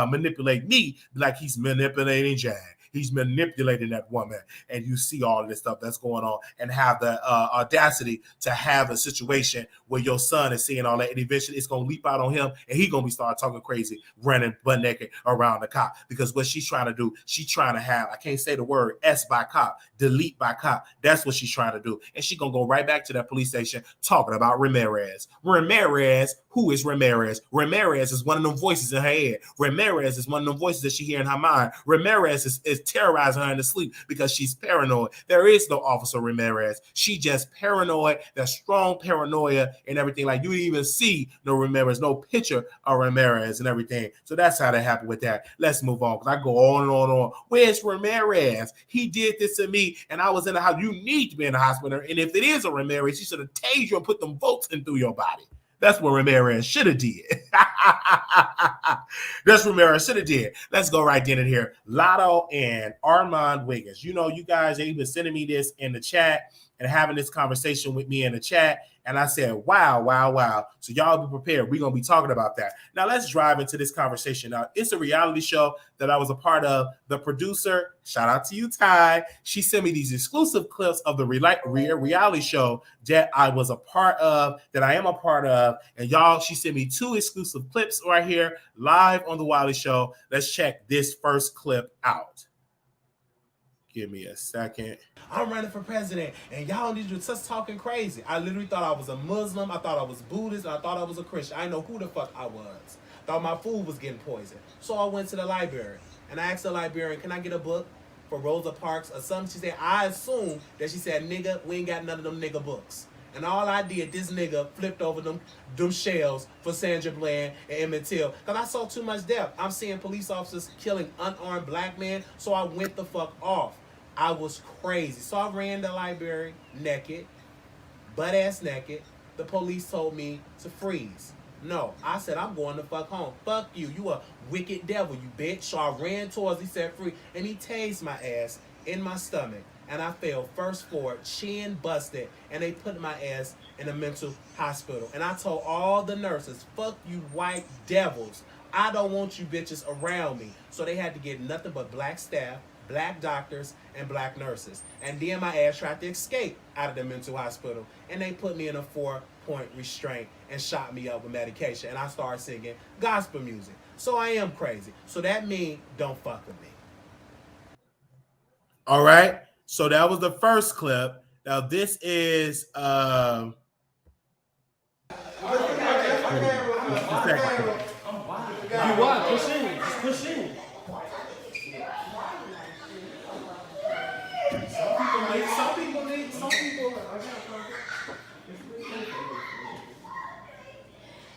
manipulate me like he's manipulating Jag. He's manipulating that woman, and you see all of this stuff that's going on, and have the audacity to have a situation where your son is seeing all that, and eventually it's going to leap out on him, and he's going to be start talking crazy, running butt naked around the cop, because what she's trying to do, she's trying to have, I can't say the word, S by cop, delete by cop. That's what she's trying to do, and she's going to go right back to that police station talking about Ramirez. Ramirez, who is Ramirez? Ramirez is one of them voices in her head. Ramirez is one of them voices that she hear in her mind. Ramirez is terrorizing her in the sleep because she's paranoid. There is no Officer Ramirez. She just paranoid. There's strong paranoia and everything. Like, you even see no Ramirez, no picture of Ramirez and everything. So that's how that happened with that. Let's move on, because I go on and on and on. Where's Ramirez? He did this to me, and I was in the house. You need to be in the hospital. And if it is a Ramirez, he should have tased you and put them bolts in through your body. That's what Ramirez should have did. That's what Ramirez should have did. Let's go right in here. LATTO and Armon Wiggins. You know, you guys are even sending me this in the chat and having this conversation with me in the chat. And I said, wow, wow, wow. So y'all be prepared. We're going to be talking about that. Now, let's drive into this conversation. Now, it's a reality show that I was a part of. The producer, shout out to you, Ty. She sent me these exclusive clips of the reality show that I was a part of, that I am a part of. And y'all, she sent me 2 exclusive clips right here live on the Wiley Show. Let's check this first clip out. Give me a second. I'm running for president, and y'all need to just talking crazy. I literally thought I was a Muslim. I thought I was Buddhist. And I thought I was a Christian. I didn't know who the fuck I was. Thought my food was getting poisoned. So I went to the library, and I asked the librarian, can I get a book for Rosa Parks or something? She said, I assumed that she said, nigga, we ain't got none of them nigga books. And all I did, this nigga flipped over them shells for Sandra Bland and Emmett Till. Because I saw too much depth. I'm seeing police officers killing unarmed black men, so I went the fuck off. I was crazy. So I ran the library naked, butt-ass naked. The police told me to freeze. No, I said, I'm going the fuck home. Fuck you. You a wicked devil, you bitch. So I ran towards, he said free, and he tased my ass in my stomach. And I fell first floor, chin busted, and they put my ass in a mental hospital. And I told all the nurses, fuck you white devils. I don't want you bitches around me. So they had to get nothing but black staff, black doctors, and black nurses. And then my ass tried to escape out of the mental hospital. And they put me in a 4-point restraint and shot me up with medication. And I started singing gospel music. So I am crazy. So that means don't fuck with me. All right. So that was the first clip. Now this is the second clip. You what? Push in. Just push in. Some people.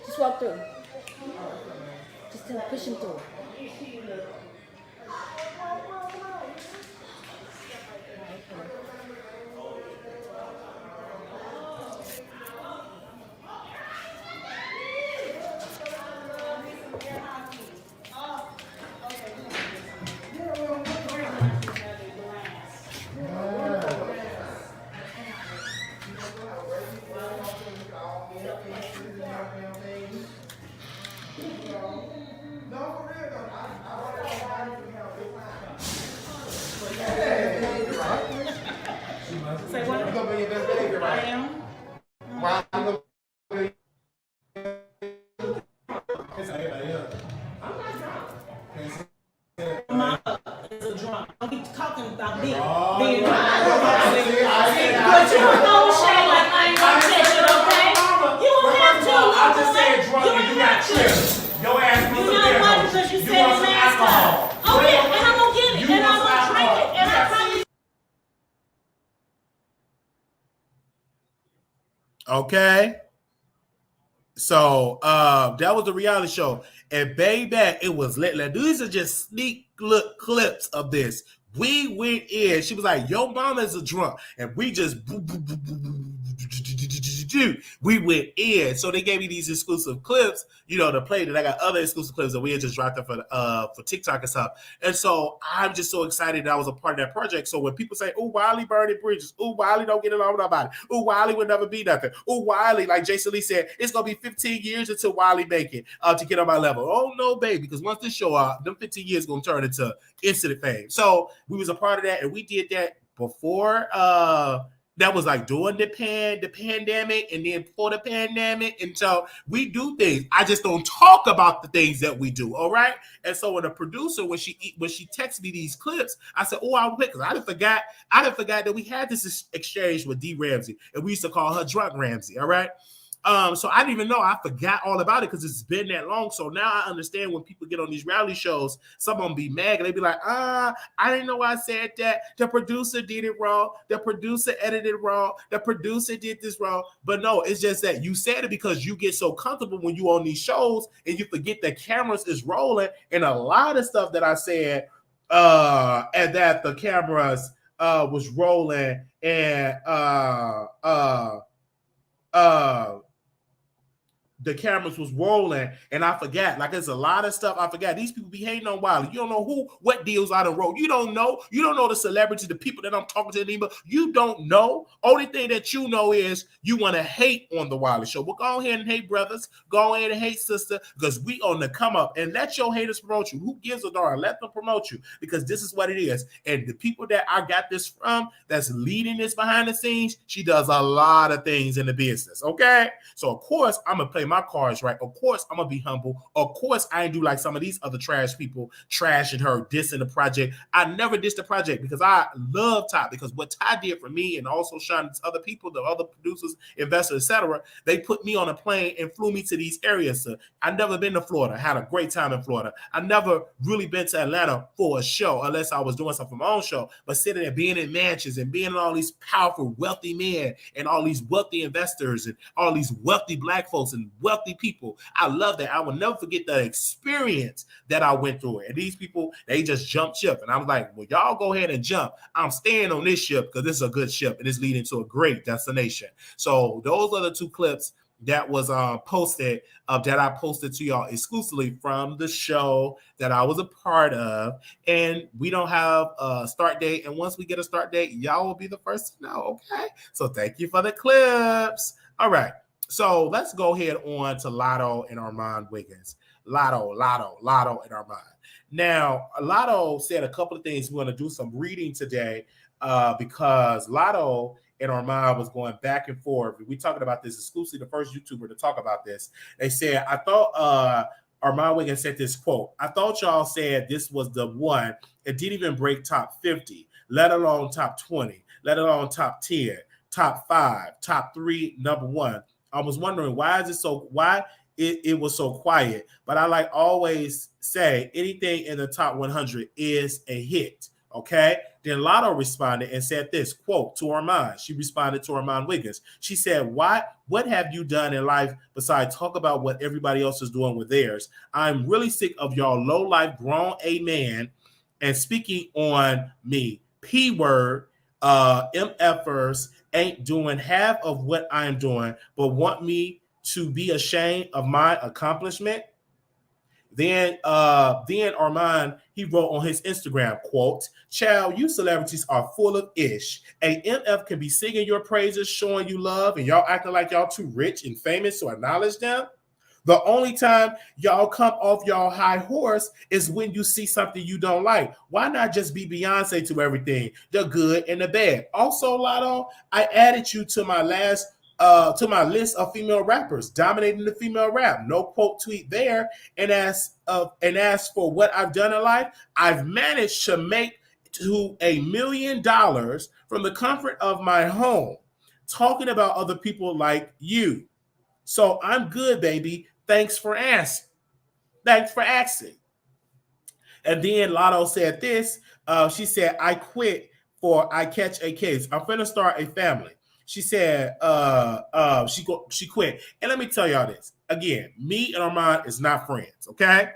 Just walk through. Just push him through. Say what? You're gonna be your best behavior, I right? am. Why I'm gonna be My is a drunk. Don't be talking about being Oh, being yeah. drunk. But you don't know shade like I ain't gonna catch it, okay? You won't have to. I just said drunk You and you got tripped. Your ass You was a know beer what? host. Because you You said want it some last alcohol. time. Oh yeah, and I'm gonna get it, You and I'm want gonna some drink it, alcohol. and I Yes. promise. Okay. So that was the reality show. And baby, it was lit. Like, these are just sneak look clips of this. We went in. She was like, "Your mama's a drunk," and we just we went in. So they gave me these exclusive clips, you know, to play. That I got other exclusive clips that we had just dropped them for TikTok and stuff. And so I'm just so excited that I was a part of that project. So when people say, "Oh, Wiley burning bridges," "Oh, Wiley don't get along with nobody," "Oh, Wiley would never be nothing," "Oh, Wiley," like Jason Lee said, it's gonna be 15 years until Wiley make it to get on my level. Oh no, baby, because once this show out, them 15 years gonna turn into instant fame. So we was a part of that, and we did that before. That was like during the pandemic, and then before the pandemic. And so we do things. I just don't talk about the things that we do. All right. And so when the producer, when she texted me these clips, I said, "Oh, I'll pick," because I didn't forgot that we had this exchange with D Ramsey, and we used to call her Drunk Ramsey. All right. So I didn't even know. I forgot all about it because it's been that long. So now I understand when people get on these reality shows, some of them be mad and they be like, I didn't know I said that. The producer did it wrong. The producer edited wrong. The producer did this wrong. But no, it's just that you said it because you get so comfortable when you on these shows and you forget the cameras is rolling. And a lot of stuff that I said and that the cameras was rolling and the cameras was rolling, and I forgot. Like, there's a lot of stuff I forgot. These people be hating on Wiley. You don't know what deals I done wrote. You don't know. You don't know the celebrities, the people that I'm talking to anymore. You don't know. Only thing that you know is you want to hate on the Wiley Show. Well, go ahead and hate, brothers. Go ahead and hate, sister, because we on the come up. And let your haters promote you. Who gives a darn? Let them promote you, because this is what it is. And the people that I got this from, that's leading this behind the scenes, she does a lot of things in the business. Okay, so of course I'm gonna play my cards right. Of course I'm gonna be humble. Of course I ain't do like some of these other trash people trashing her, dissing the project. I never dissed the project because I love Ty, because what Ty did for me, and also Sean's other people, the other producers, investors, etc., they put me on a plane and flew me to these areas. So I never been to Florida. Had a great time in Florida. I never really been to Atlanta for a show unless I was doing something for my own show. But sitting there, being in mansions and being in all these powerful, wealthy men and all these wealthy investors and all these wealthy black folks and wealthy people, I love that. I will never forget the experience that I went through. And these people, they just jumped ship. And I was like, well, y'all go ahead and jump. I'm staying on this ship because this is a good ship and it's leading to a great destination. So those are the two clips that was posted that I posted to y'all exclusively from the show that I was a part of. And we don't have a start date. And once we get a start date, y'all will be the first to know. Okay. So thank you for the clips. All right. So let's go ahead on to LATTO and Armon Wiggins. LATTO and Armon. Now, LATTO said a couple of things. We're going to do some reading today because LATTO and Armon was going back and forth. We talking about this exclusively, the first YouTuber to talk about this. They said, I thought Armon Wiggins said this quote, I thought y'all said this was the one. It didn't even break top 50, let alone top 20, let alone top 10, top 5, top 3, number 1. I was wondering why it was so quiet. But I like always say anything in the top 100 is a hit. Okay. Then LATTO responded and said this quote to Armon. She responded to Armon Wiggins. She said, what have you done in life besides talk about what everybody else is doing with theirs? I'm really sick of y'all low life grown a man and speaking on me. P word, MFers ain't doing half of what I'm doing, but want me to be ashamed of my accomplishment. Then Armon, he wrote on his Instagram, quote, child, you celebrities are full of ish. A MF can be singing your praises, showing you love, and y'all acting like y'all too rich and famous to acknowledge them. The only time y'all come off y'all high horse is when you see something you don't like. Why not just be Beyonce to everything, the good and the bad? Also, Latto, I added you to my list of female rappers dominating the female rap. No quote tweet there. And as for what I've done in life, I've managed to make to $1 million from the comfort of my home, talking about other people like you. So I'm good, baby. Thanks for asking. And then Latto said this. She said, I quit for I catch a case. I'm finna start a family. She said she quit. And let me tell y'all this. Again, me and Armon is not friends, okay?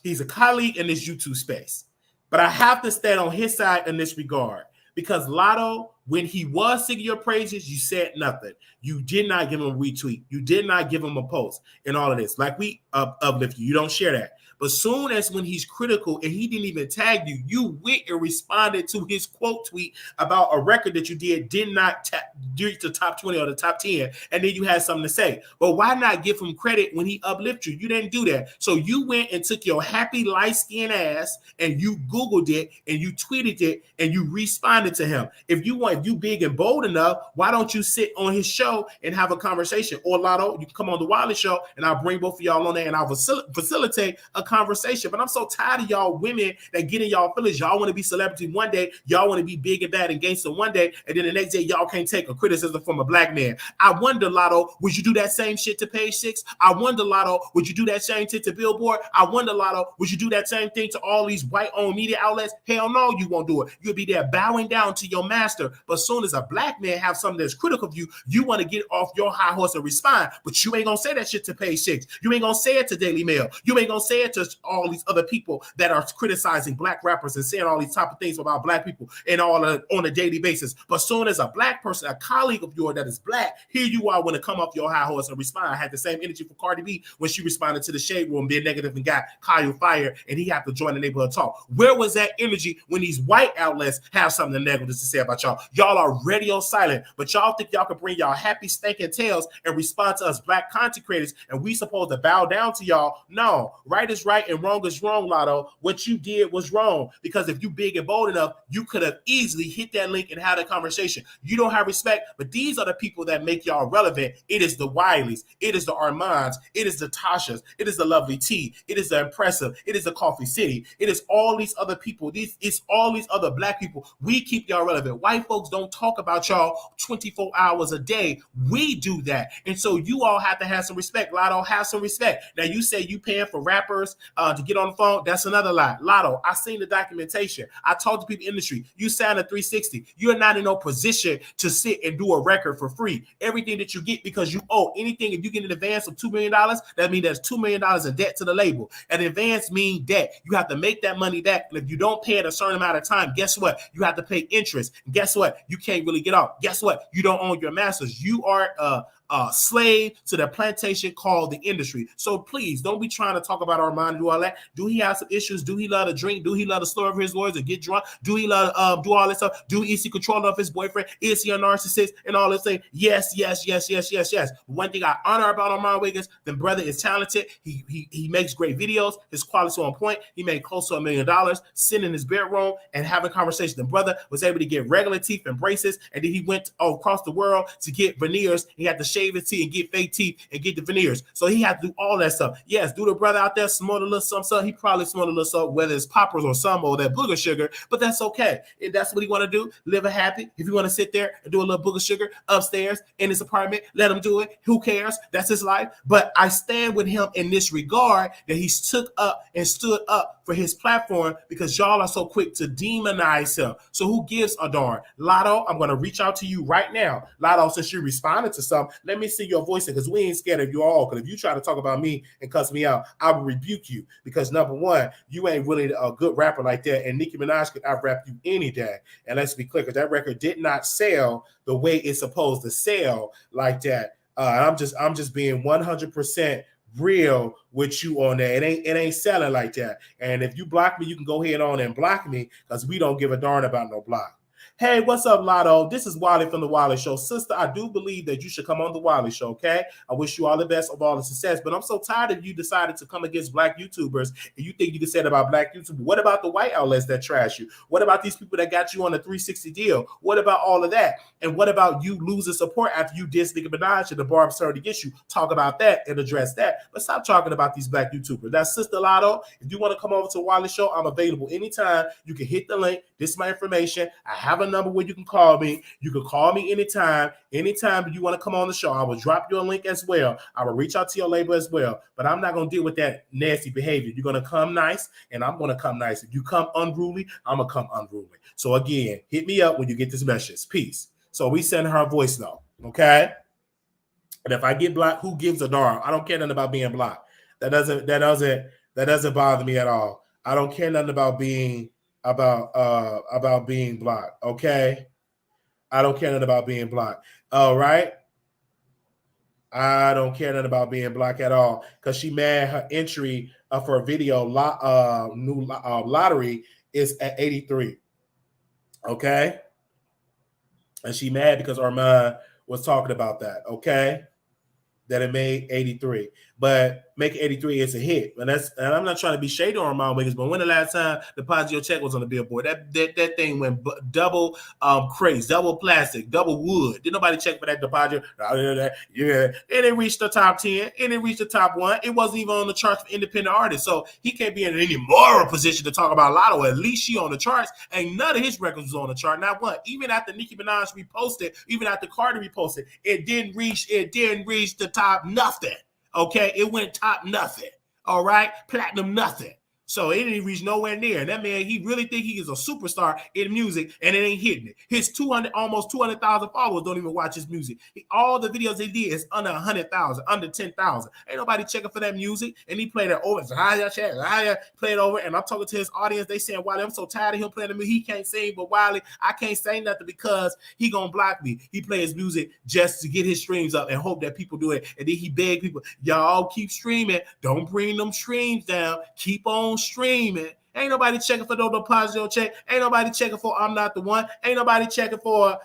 He's a colleague in this YouTube space. But I have to stand on his side in this regard. Because Latto, when he was singing your praises, you said nothing. You did not give him a retweet. You did not give him a post and all of this. Like we uplift you. You don't share that. But soon as when he's critical and he didn't even tag you, you went and responded to his quote tweet about a record that you did not reach the top 20 or the top 10, and then you had something to say. But why not give him credit when he uplifted you? You didn't do that. So you went and took your happy light-skinned ass and you Googled it and you tweeted it and you responded to him. If you big and bold enough, why don't you sit on his show and have a conversation? Or Latto, you can come on the Wiley Show and I'll bring both of y'all on there and I'll facilitate a conversation. But I'm so tired of y'all women that get in y'all feelings. Y'all want to be celebrity one day, y'all want to be big and bad and gangster one day, and then the next day y'all can't take a criticism from a black man. I wonder, Latto, would you do that same shit to Page Six? I wonder, Latto, would you do that same shit to Billboard? I wonder, Latto, would you do that same thing to all these white-owned media outlets? Hell no, you won't do it. You'll be there bowing down to your master. But as soon as a black man have something that's critical of you, you want to get off your high horse and respond. But you ain't gonna say that shit to Page Six. You ain't gonna say it to Daily Mail. You ain't gonna say it to all these other people that are criticizing black rappers and saying all these type of things about black people and all on a daily basis. But as soon as a black person, a colleague of yours that is black, here you are want to come off your high horse and respond. I had the same energy for Cardi B when she responded to the Shade Room being negative and got Kyle fired and he had to join the neighborhood talk. Where was that energy when these white outlets have something negative to say about y'all? Y'all are radio silent, but y'all think y'all can bring y'all happy stinking tails and respond to us black content creators and we supposed to bow down to y'all? No, right is right and wrong is wrong, Latto. What you did was wrong, because if you big and bold enough, you could have easily hit that link and had a conversation. You don't have respect, but these are the people that make y'all relevant. It is the Wileys, it is the Armons, it is the Tashas, it is the Lovely T, it is the Impressive, it is the Coffee City, it is all these other people. It's all these other black people. We keep y'all relevant. White folks don't talk about y'all 24 hours a day. We do that. And so you all have to have some respect. Latto, have some respect. Now you say you paying for rappers to get on the phone. That's another lie. Latto, I seen the documentation. I talked to people in the industry. You signed a 360. You're not in no position to sit and do a record for free. Everything that you get because you owe anything, if you get an advance of $2 million, that means there's $2 million in debt to the label. An advance means debt. You have to make that money back. And if you don't pay it a certain amount of time, guess what? You have to pay interest. And guess what? You can't really get off. Guess what? You don't own your masters. You are slave to the plantation called the industry. So please don't be trying to talk about Armon and do all that. Do he have some issues? Do he love to drink? Do he love to slur over his words and get drunk? Do he love do all this stuff? Do he see control of his boyfriend? Is he a narcissist and all this thing? Yes. One thing I honor about Armon Wiggins, the brother is talented. He makes great videos. His quality on point. He made close to $1 million sitting in his bedroom and having conversations. The brother was able to get regular teeth and braces, and then he went across the world to get veneers. He had to shave his teeth and get fake teeth and get the veneers. So he had to do all that stuff. Yes, do the brother out there snort a little something. He probably snort a little something, whether it's poppers or some or that booger sugar, but that's okay. If that's what he want to do, live a happy. If you want to sit there and do a little booger sugar upstairs in his apartment, let him do it. Who cares? That's his life. But I stand with him in this regard that he took up and stood up for his platform, because y'all are so quick to demonize him. So who gives a darn? Latto, I'm going to reach out to you right now. Latto, since you responded to something, let me see your voice, because we ain't scared of you all. Because if you try to talk about me and cuss me out, I will rebuke you. Because number one, you ain't really a good rapper like that. And Nicki Minaj could out-rap you any day. And let's be clear, because that record did not sell the way it's supposed to sell like that. I'm just being 100% real with you on that. It ain't selling like that. And if you block me, you can go ahead on and block me, because we don't give a darn about no block. Hey, what's up, LATTO? This is Wiley from the Wiley Show. Sister, I do believe that you should come on the Wiley Show, okay? I wish you all the best of all the success, but I'm so tired of you decided to come against black YouTubers and you think you can say that about black YouTubers. What about the white outlets that trash you? What about these people that got you on a 360 deal? What about all of that? And what about you losing support after you dissed Nicki Minaj and the bar started against you? Talk about that and address that, but stop talking about these black YouTubers. That's Sister LATTO. If you want to come over to the Wiley Show, I'm available anytime. You can hit the link. This is my information. I have a number where you can call me. You can call me anytime. Anytime you want to come on the show, I will drop you a link as well. I will reach out to your label as well. But I'm not going to deal with that nasty behavior. You're going to come nice, and I'm going to come nice. If you come unruly, I'm going to come unruly. So again, hit me up when you get this message. Peace. So we send her a voice note, okay? And if I get blocked, who gives a darn? I don't care nothing about being blocked. That doesn't bother me at all. I don't care nothing about being being blocked, okay? I don't care nothing about being blocked. All right. I don't care nothing about being blocked at all because she mad her entry for a video new lottery is at 83. Okay. And she mad because Armon was talking about that. Okay. That it made 83, but making 83 is a hit, and I'm not trying to be shady on Armon Wiggins, but when the last time the Deposit check was on the billboard, that thing went double crates, double plastic, double wood. Did nobody check for that Deposit? Yeah, and it reached the top 10, and it reached the top 1. It wasn't even on the charts for independent artists, so he can't be in any moral position to talk about LATTO. At least she on the charts, and none of his records was on the chart, not one. Even after Nicki Minaj reposted, even after Cardi reposted, it didn't reach the top nothing. Okay, it went top nothing. All right, platinum nothing. So it didn't reach nowhere near. And that man, he really think he is a superstar in music, and it ain't hitting it. His almost 200,000 followers don't even watch his music. All the videos they did is under 100,000, under 10,000. Ain't nobody checking for that music. And he played it over. So play it over. And I'm talking to his audience. They saying, Wiley, I'm so tired of him playing the music. He can't sing, but Wiley, I can't say nothing because he gonna block me. He play his music just to get his streams up and hope that people do it. And then he beg people, y'all keep streaming. Don't bring them streams down. Keep on streaming. Ain't nobody checking for no Deposit check. Ain't nobody checking for I'm Not the One. Ain't nobody checking for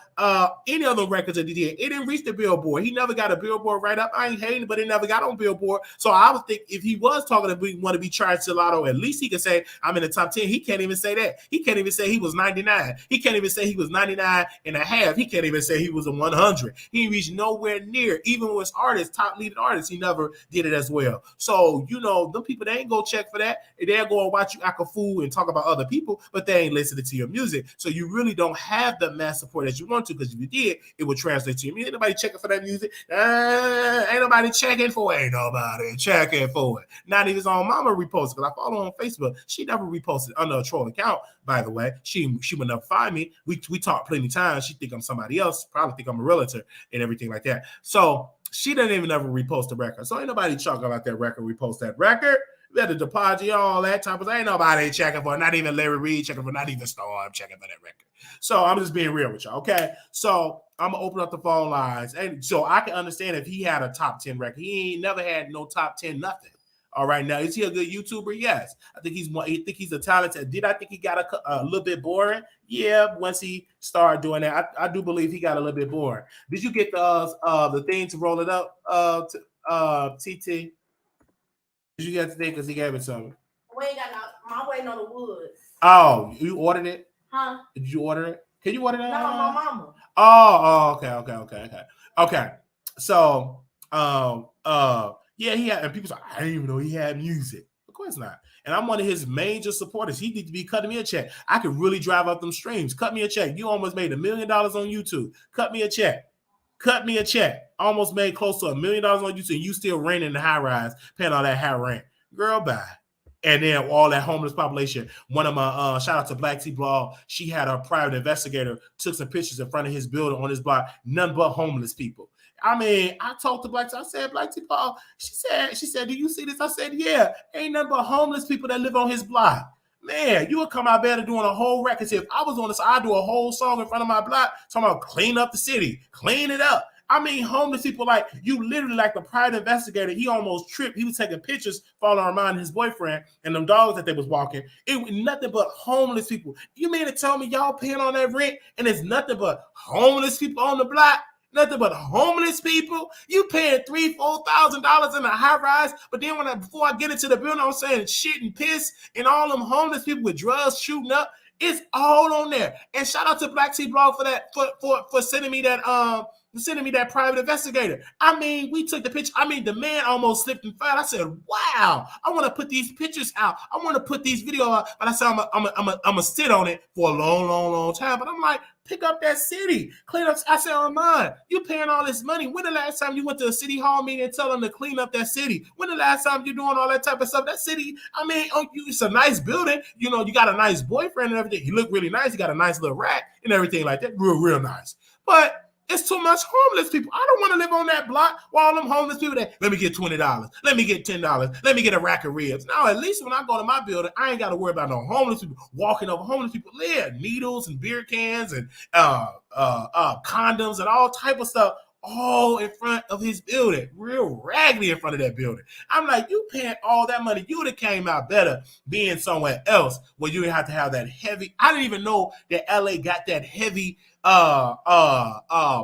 any other records that he did. It didn't reach the billboard. He never got a billboard right up. I ain't hating, but it never got on billboard. So I would think if he was talking to want to be tried to LATTO, at least he could say I'm in the top 10. He can't even say that. He can't even say he was 99. He can't even say he was 99 and a half. He can't even say he was a 100. He reached nowhere near. Even with artists, top leading artists, he never did it as well. So, you know, them people, they ain't go check for that. They'll go and watch you act a fool and talk about other people, but they ain't listening to your music. So you really don't have the mass support that you want to, because if you did, it would translate to you. Ain't nobody checking for that music. Ain't nobody checking for it. Ain't nobody checking for it. Not even his own mama reposted, because I follow her on Facebook. She never reposted under a troll account, by the way. She would never find me. We talked plenty of times. She think I'm somebody else, probably think I'm a realtor and everything like that. So she doesn't even ever repost the record. So ain't nobody talking about that record, repost that record. We had the Deposit, all that type of thing. Ain't nobody checking for it. Not even Larry Reid checking for it. Not even Storm checking for that record. So I'm just being real with y'all, okay? So I'm going to open up the phone lines. And so I can understand if he had a top 10 record. He ain't never had no top 10 nothing. All right, now, is he a good YouTuber? Yes. I think he's a talented. Did I think he got a little bit boring? Yeah, once he started doing that. I do believe he got a little bit boring. Did you get the thing to roll it up, TT? Did you get the thing because he gave it to me? We ain't got I'm waiting on the woods. Oh, you ordered it? Huh? Did you order it? Can you order that? No, my mama. Oh, okay. So, yeah, he had, and people say, I didn't even know he had music. Of course not. And I'm one of his major supporters. He needs to be cutting me a check. I could really drive up them streams. Cut me a check. You almost made $1 million on YouTube. Cut me a check. Cut me a check. Almost made close to $1 million on YouTube. You still renting in the high rise, paying all that high rent. Girl, bye. And then all that homeless population. One of my shout out to Black T Blog. She had a private investigator, took some pictures in front of his building on his block. None but homeless people. I mean, I talked to Black T. I said, Black T Blog. She said, do you see this? I said, yeah. Ain't nothing but homeless people that live on his block. Man, you would come out better doing a whole record. If I was on this, I'd do a whole song in front of my block talking about clean up the city, clean it up. I mean, homeless people, like, you literally, like the private investigator, he almost tripped. He was taking pictures following Armon and his boyfriend and them dogs that they was walking. It was nothing but homeless people. You mean to tell me y'all paying on that rent and it's nothing but homeless people on the block? Nothing but homeless people. You paying $3,000-$4,000 in a high rise, but then before I get into the building, I'm saying shit and piss and all them homeless people with drugs shooting up. It's all on there. And shout out to Black Sea Blog for that for sending me that private investigator. I mean, we took the picture. I mean, the man almost slipped and fell. I said, "Wow, I want to put these pictures out. I want to put these videos out." But I said, "I'm gonna sit on it for a long time." But I'm like, pick up that city, clean up. I said, Armon, you paying all this money. When the last time you went to a city hall meeting and tell them to clean up that city? When the last time you doing all that type of stuff? That city, I mean, it's a nice building. You know, you got a nice boyfriend and everything. He look really nice. He got a nice little rack and everything like that. Real nice. But it's too much homeless people. I don't want to live on that block while all them homeless people that, let me get $20. Let me get $10. Let me get a rack of ribs. Now, at least when I go to my building, I ain't got to worry about no homeless people walking over. Homeless people live. Needles and beer cans and condoms and all type of stuff all in front of his building. Real raggedy in front of that building. I'm like, you paying all that money. You would have came out better being somewhere else where you didn't have to have that heavy. I didn't even know that LA got that heavy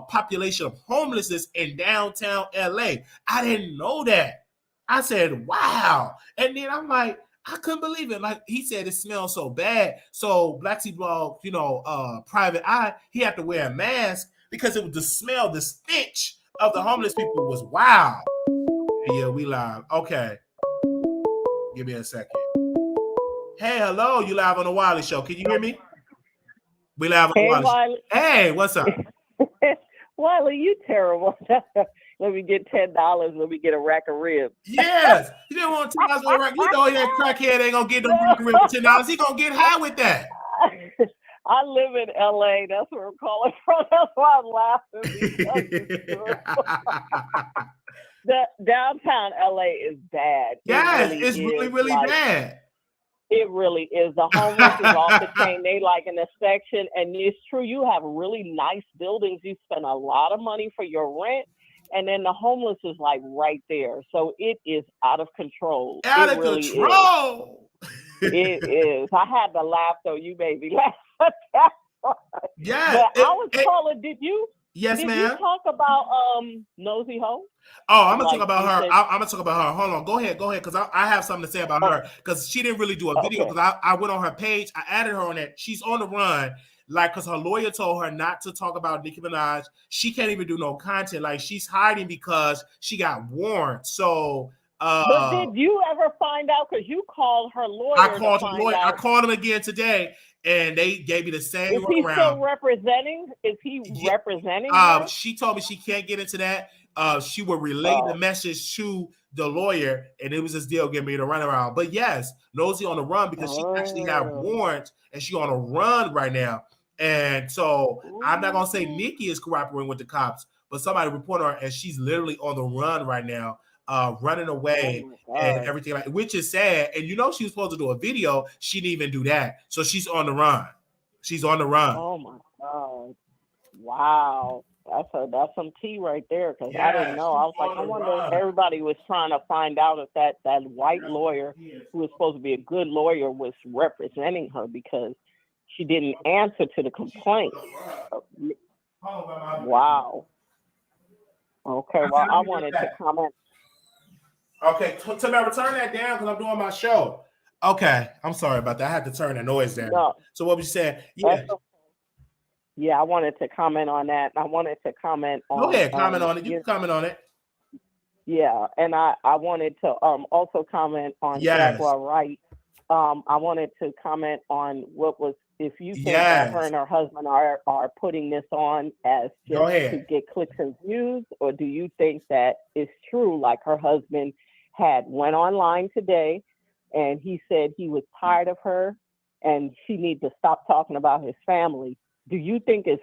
population of homelessness in downtown LA. I didn't know that. I said, wow. And then I'm like, I couldn't believe it. Like he said, it smells so bad. So Black Sea Blog, private eye, he had to wear a mask because it was the smell, the stench of the homeless people was wild. Yeah, we live. Okay. Give me a second. Hey, hello. You live on the Wiley Show. Can you hear me? We live on the Wiley Show. Hey, what's up? Wiley, you terrible. Let me get $10. Let me get a rack of ribs. Yes. You didn't want $10 for a rack. You know that crackhead ain't going to get no rack of ribs for $10. He going to get high with that. I live in LA. That's where I'm calling from. That's why I'm laughing. The downtown LA is bad. Yes, it's really bad. It really is. The homeless is off the chain. They like in a section, and it's true. You have really nice buildings. You spend a lot of money for your rent, and then the homeless is like right there. So it is out of control. Out of control. It is. I had to laugh though. You made me laugh. Yeah. But I was calling. Did you? Yes, ma'am. You talk about Nosey Heaux? Oh, I'm gonna talk about her. I'm gonna talk about her. Hold on, go ahead, because I have something to say about her because she didn't really do a video. Because I went on her page, I added her on that. She's on the run, like because her lawyer told her not to talk about Nicki Minaj. She can't even do no content. Like she's hiding because she got warrants. So. But did you ever find out? Because you called her lawyer. I called her lawyer. I called him again today. And they gave me the same. Is he still representing? Is he representing her? She told me she can't get into that. She would relay the message to the lawyer, and it was this deal getting me to run around. But yes, Nosey on the run because she actually got warrants, and she on a run right now. And so I'm not gonna say Nicki is cooperating with the cops, but somebody reported her, and she's literally on the run right now. Running away and everything like, which is sad. And she was supposed to do a video. She didn't even do that. So she's on the run. She's on the run. Oh my God! Wow, that's some tea right there. Because I didn't know. I was like, I wonder if everybody was trying to find out if that white lawyer who was supposed to be a good lawyer was representing her because she didn't answer to the complaint. Wow. Okay. Well, I wanted to comment. Okay, Tamara, turn that down because I'm doing my show. Okay, I'm sorry about that. I had to turn the noise down. No. So what was you saying? Yeah. Yeah, I wanted to comment on that. I wanted to comment on. Go ahead, comment on it. You can comment on it. Yeah, and I wanted to also comment on Jaguar Wright. I wanted to comment on what was, if you think that her and her husband are putting this on as just to get clicks and views, or do you think that it's true, like her husband went online today and he said he was tired of her and she need to stop talking about his family? Do you think it's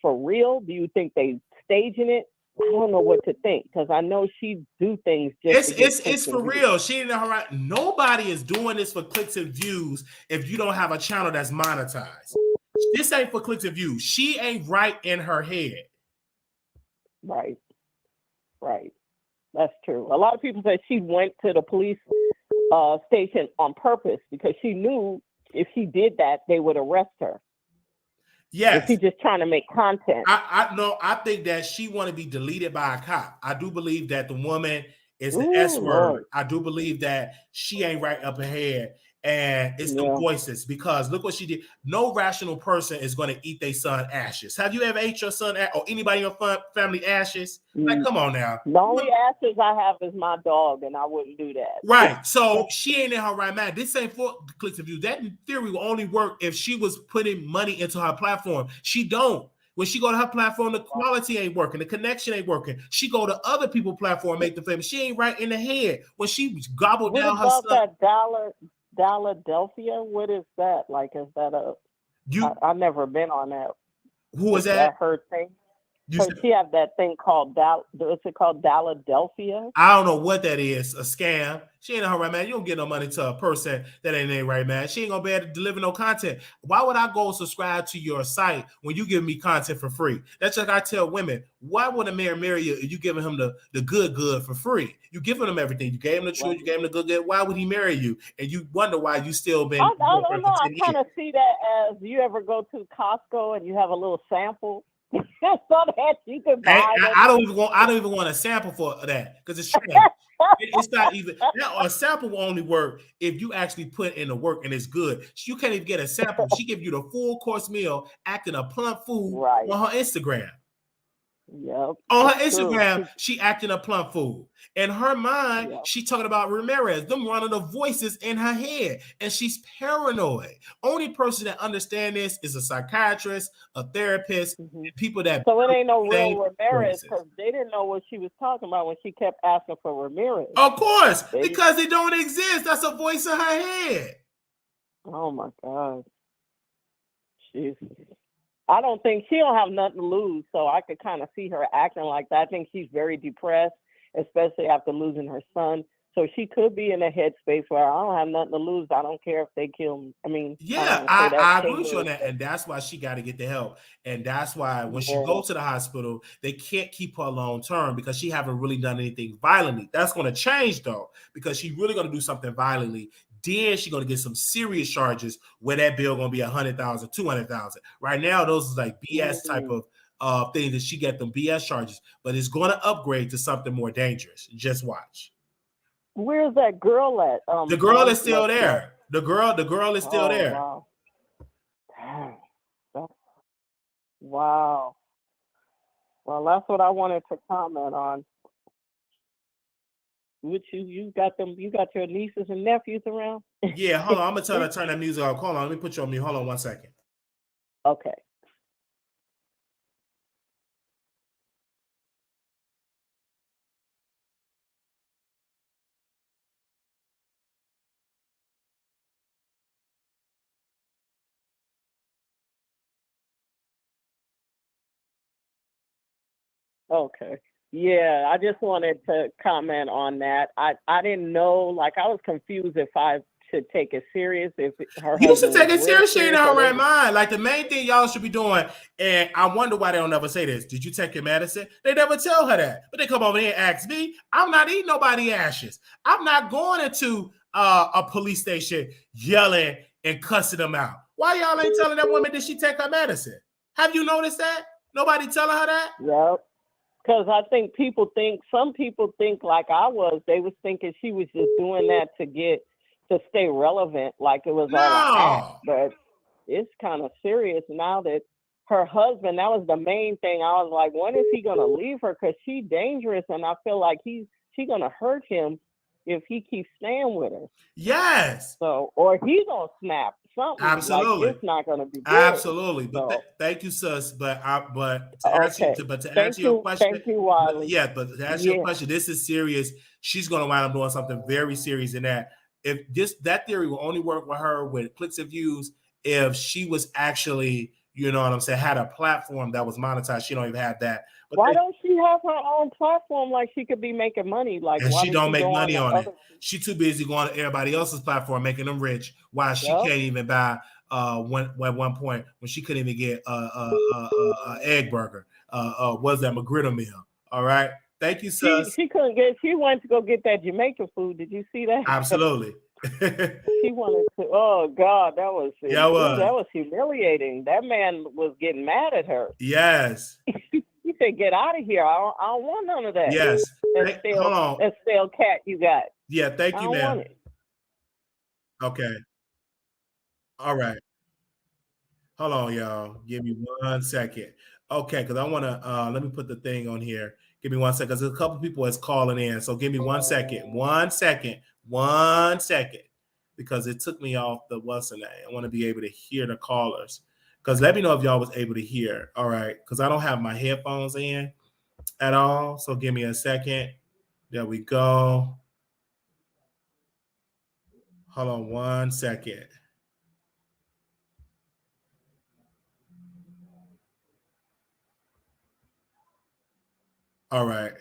for real? Do you think they staging it? I don't know what to think because I know she do things just. It's for real. She didn't know her right. Nobody is doing this for clicks and views if you don't have a channel that's monetized. This ain't for clicks and views. She ain't right in her head. Right. Right. That's true. A lot of people say she went to the police station on purpose because she knew if she did that, they would arrest her. Yes. And she's just trying to make content. I think that she want to be deleted by a cop. I do believe that the woman is the S word. Lord. I do believe that she ain't right up ahead. And it's the voices, because look what she did. No rational person is going to eat their son ashes. Have you ever ate your son or anybody in your family ashes? Like, come on now. The only ashes I have is my dog, and I wouldn't do that. Right. So she ain't in her right mind. This ain't for clicks of views. That in theory will only work if she was putting money into her platform. She don't. When she go to her platform, the quality ain't working. The connection ain't working. She go to other people's platform, make them famous. She ain't right in the head. When she gobbled down her son. What about that Philadelphia? What is that? Like, is that I've never been on that. Who is that? Her thing? She have that thing called what's it called? Philadelphia? I don't know what that is. A scam. She ain't in her right man. You don't get no money to a person that ain't in right man. She ain't gonna be able to deliver no content. Why would I go subscribe to your site when you give me content for free? That's like I tell women. Why would a man marry you if you giving him the good for free? You giving him everything. You gave him the truth. You gave him the good. Why would he marry you? And you wonder why you still been. I don't know. I kind of see that as you ever go to Costco and you have a little sample. So that you can buy I don't even want a sample for that because it's trash. It's not even a sample will only work if you actually put in the work and it's good. You can't even get a sample. She give you the full course meal, acting a plump fool on her Instagram. Yep. On her Instagram, she acting a plump fool. In her mind, she talking about Ramirez, them running the voices in her head, and she's paranoid. Only person that understand this is a psychiatrist, a therapist, and people that. So it ain't no real Ramirez because they didn't know what she was talking about when she kept asking for Ramirez. Of course, because it don't exist. That's a voice in her head. Oh my God. Jesus. I don't think she don't have nothing to lose, so I could kind of see her acting like that. I think she's very depressed, especially after losing her son. So she could be in a headspace where I don't have nothing to lose. I don't care if they kill me. I mean, I agree with you on that, and that's why she got to get the help. And that's why when she goes to the hospital, they can't keep her long term because she haven't really done anything violently. That's going to change though, because she's really going to do something violently. Then she's going to get some serious charges where that bill going to be $100,000, $200,000. Right now, those is like BS type of things that she get them BS charges, but it's going to upgrade to something more dangerous. Just watch. Where's that girl at? The girl is still there. The girl is still there. Wow. Well, that's what I wanted to comment on. Which you got your nieces and nephews around? Yeah, hold on. I'm gonna tell her to turn that music off. Hold on, let me put you on mute. Hold on 1 second. Okay. Okay. Yeah, I just wanted to comment on that. I didn't know, like I was confused if I should take it serious. If her you should take it serious, she ain't in her right mind. Like the main thing y'all should be doing, and I wonder why they don't ever say this. Did you take your medicine? They never tell her that. But they come over here and ask me. I'm not eating nobody ashes. I'm not going into a police station yelling and cussing them out. Why y'all ain't telling that woman did she take her medicine? Have you noticed that? Nobody telling her that? Yep. Because I think some people think like I was, they was thinking she was just doing that to stay relevant, like it was all a act. But it's kind of serious now that her husband, that was the main thing. I was like, when is he going to leave her? Because she's dangerous, and I feel like she's going to hurt him if he keeps staying with her. Yes. So, or he's going to snap. Something. Absolutely. Like, it's not going to be good. Absolutely. So, but thank you, sis. But to answer your question, thank you, Wiley. But to answer your question, this is serious. She's going to wind up doing something very serious in that. If that theory will only work with her with clicks and views if she was actually, you know what I'm saying, had a platform that was monetized. She don't even have that. But why don't she have her own platform like she could be making money? Like, and why she don't make money on it. other... She too busy going to everybody else's platform, making them rich. Why she can't even buy at one point when she couldn't even get a egg burger. Was that McGriddle meal? All right. Thank you, sis. She couldn't get. She wanted to go get that Jamaican food. Did you see that? Absolutely. She wanted to. Oh God, that was. Yeah, that was humiliating. That man was getting mad at her. Yes. He said, "Get out of here. I don't want none of that." Yes. Hold on. That stale cat you got. Yeah. Thank you, ma'am. Want it. Okay. All right. Hold on, y'all. Give me 1 second. Okay, because I want to let me put the thing on here. Give me 1 second. Because a couple people is calling in. So give me 1 second. 1 second. 1 second. Because it took me off the what's the name. I want to be able to hear the callers. Because let me know if y'all was able to hear. All right. Because I don't have my headphones in at all. So give me a second. There we go. Hold on 1 second. All right.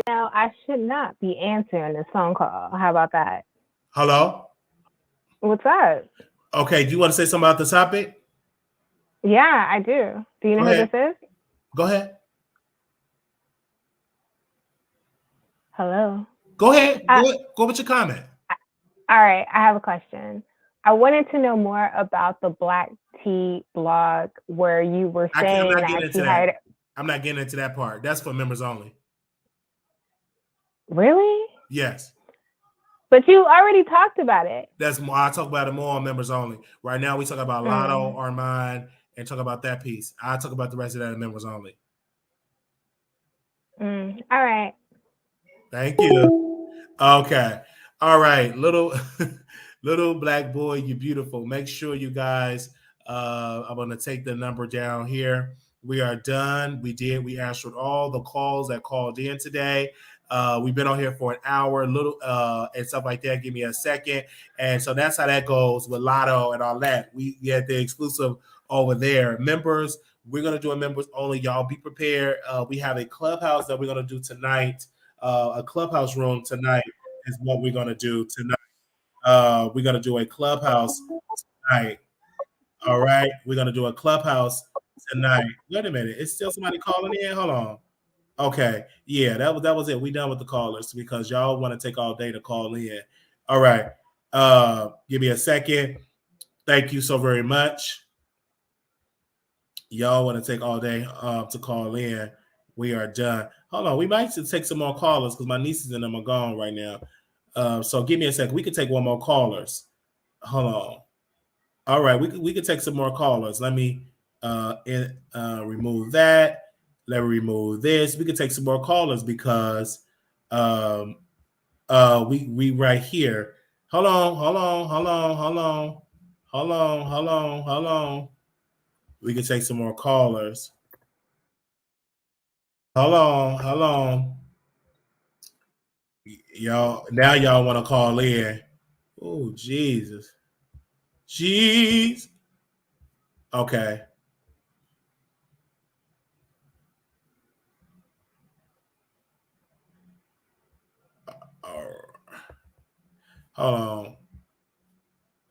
Now, I should not be answering this phone call. How about that? Hello? What's up? Okay, do you want to say something about the topic? Yeah, I do. Do you know who this is? Go ahead. Hello? Go ahead. Go with your comment. All right, I have a question. I wanted to know more about the Black Tea blog where you were saying that she hired... I'm not getting into that part. That's for members only. Really? Yes. But you already talked about it. That's more. I talk about it more on members only. Right now, we talk about LATTO, Armon, and talk about that piece. I talk about the rest of that in members only. All right. Thank you. Okay. All right. Little black boy, you're beautiful. Make sure you guys, I'm going to take the number down here. We are done. We answered all the calls that called in today. We've been on here for an hour, and stuff like that. Give me a second. And so that's how that goes with LATTO and all that. We had the exclusive over there. Members, we're going to do a members only. Y'all be prepared. We have a clubhouse that we're going to do tonight. A clubhouse room tonight is what we're going to do tonight. We're going to do a clubhouse tonight. All right. We're going to do a clubhouse tonight. Wait a minute. It's still somebody calling in? Hold on. Okay. Yeah, that was it. We done with the callers because y'all want to take all day to call in. All right. Give me a second. Thank you so very much. Y'all want to take all day to call in. We are done. Hold on. We might take some more callers because my nieces and them are gone right now. So give me a second. We can take one more callers. Hold on. All right. We can take some more callers. Let me remove that. Let me remove this. We can take some more callers because we right here. Hold on. We can take some more callers. Hold on. Y'all want to call in. Oh, Jesus. Jeez. Okay. Hold on.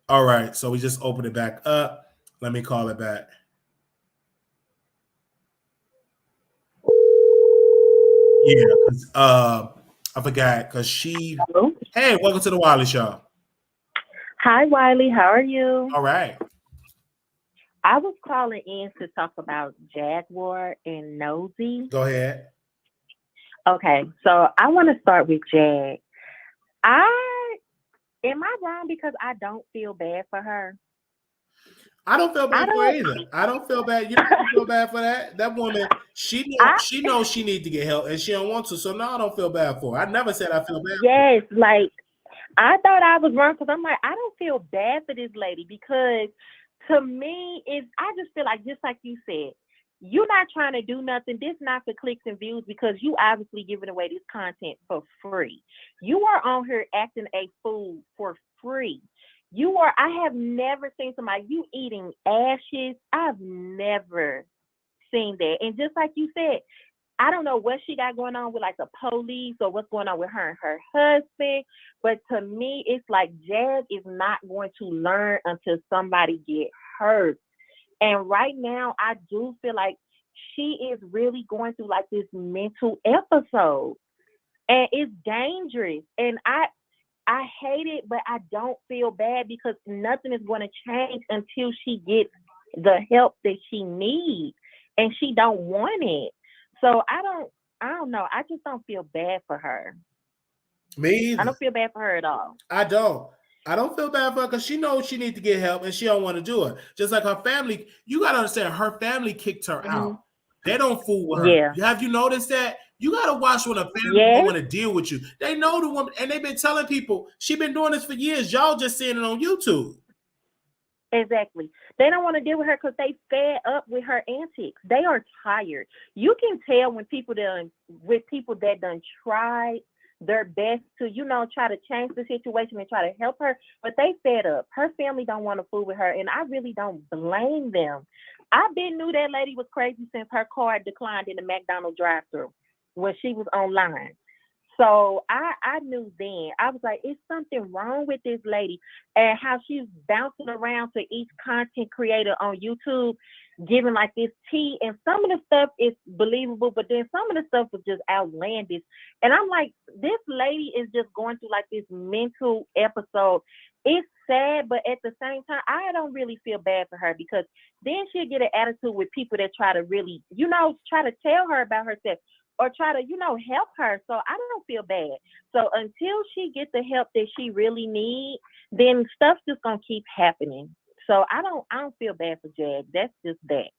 All right. So we just opened it back up. Let me call it back. Yeah, because I forgot because she. Hello? Hey, welcome to the Wiley Show. Hi, Wiley. How are you? All right. I was calling in to talk about Jaguar and Nosey. Go ahead. Okay, so I want to start with Jag. Am I wrong because I don't feel bad for her? I don't feel bad for her either. I don't feel bad. You don't feel bad for that. That woman, she knows she needs to get help and she don't want to. So no, I don't feel bad for her. I never said I feel bad. Yes, like I thought I was wrong because I'm like, I don't feel bad for this lady because to me, I just feel like, just like you said, you're not trying to do nothing. This not for clicks and views because you obviously giving away this content for free. You are on here acting a fool for free. I have never seen somebody, you eating ashes. I've never seen that. And just like you said, I don't know what she got going on with like the police or what's going on with her and her husband. But to me, it's like Jag is not going to learn until somebody get hurt. And right now, I do feel like she is really going through like this mental episode. And it's dangerous. And I hate it, but I don't feel bad because nothing is going to change until she gets the help that she needs. And she don't want it. So I don't know. I just don't feel bad for her. Me either. I don't feel bad for her at all. I don't feel bad for her because she knows she needs to get help and she don't want to do it. Just like her family, you got to understand, her family kicked her out. They don't fool with her. Yeah. Have you noticed that? You got to watch when a family don't want to deal with you. They know the woman, and they've been telling people, she been doing this for years. Y'all just seeing it on YouTube. Exactly. They don't want to deal with her because they fed up with her antics. They are tired. You can tell when people that done tried their best to, try to change the situation and try to help her, but they fed up. Her family don't want to fool with her, and I really don't blame them. I been knew that lady was crazy since her card declined in the McDonald's drive-thru when she was online. So I knew then. I was like, it's something wrong with this lady, and how she's bouncing around to each content creator on YouTube, giving like this tea. And some of the stuff is believable, but then some of the stuff was just outlandish. And I'm like, this lady is just going through like this mental episode. It's sad, but at the same time, I don't really feel bad for her because then she'll get an attitude with people that try to really, try to tell her about herself. Or try to, help her. So I don't feel bad. So until she gets the help that she really needs, then stuff's just gonna keep happening. So I don't feel bad for Jag. That's just that.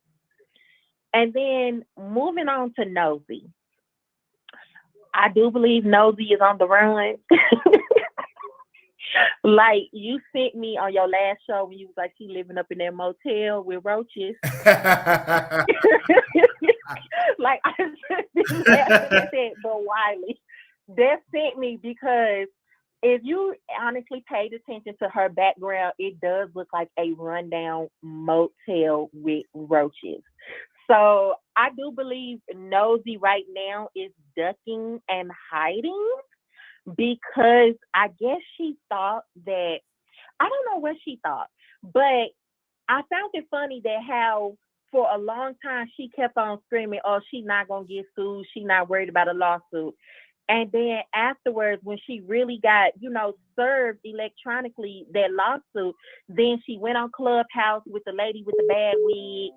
And then moving on to Nosey. I do believe Nosey is on the run. Like you sent me on your last show when you was like she living up in that motel with roaches. Like I just said, but Wiley, that sent me because if you honestly paid attention to her background, it does look like a rundown motel with roaches. So I do believe Nosey right now is ducking and hiding because I guess she thought that, I don't know what she thought, but I found it funny that how for a long time she kept on screaming, oh, she's not going to get sued. She's not worried about a lawsuit. And then afterwards, when she really got, served electronically that lawsuit, then she went on Clubhouse with the lady with the bad wig.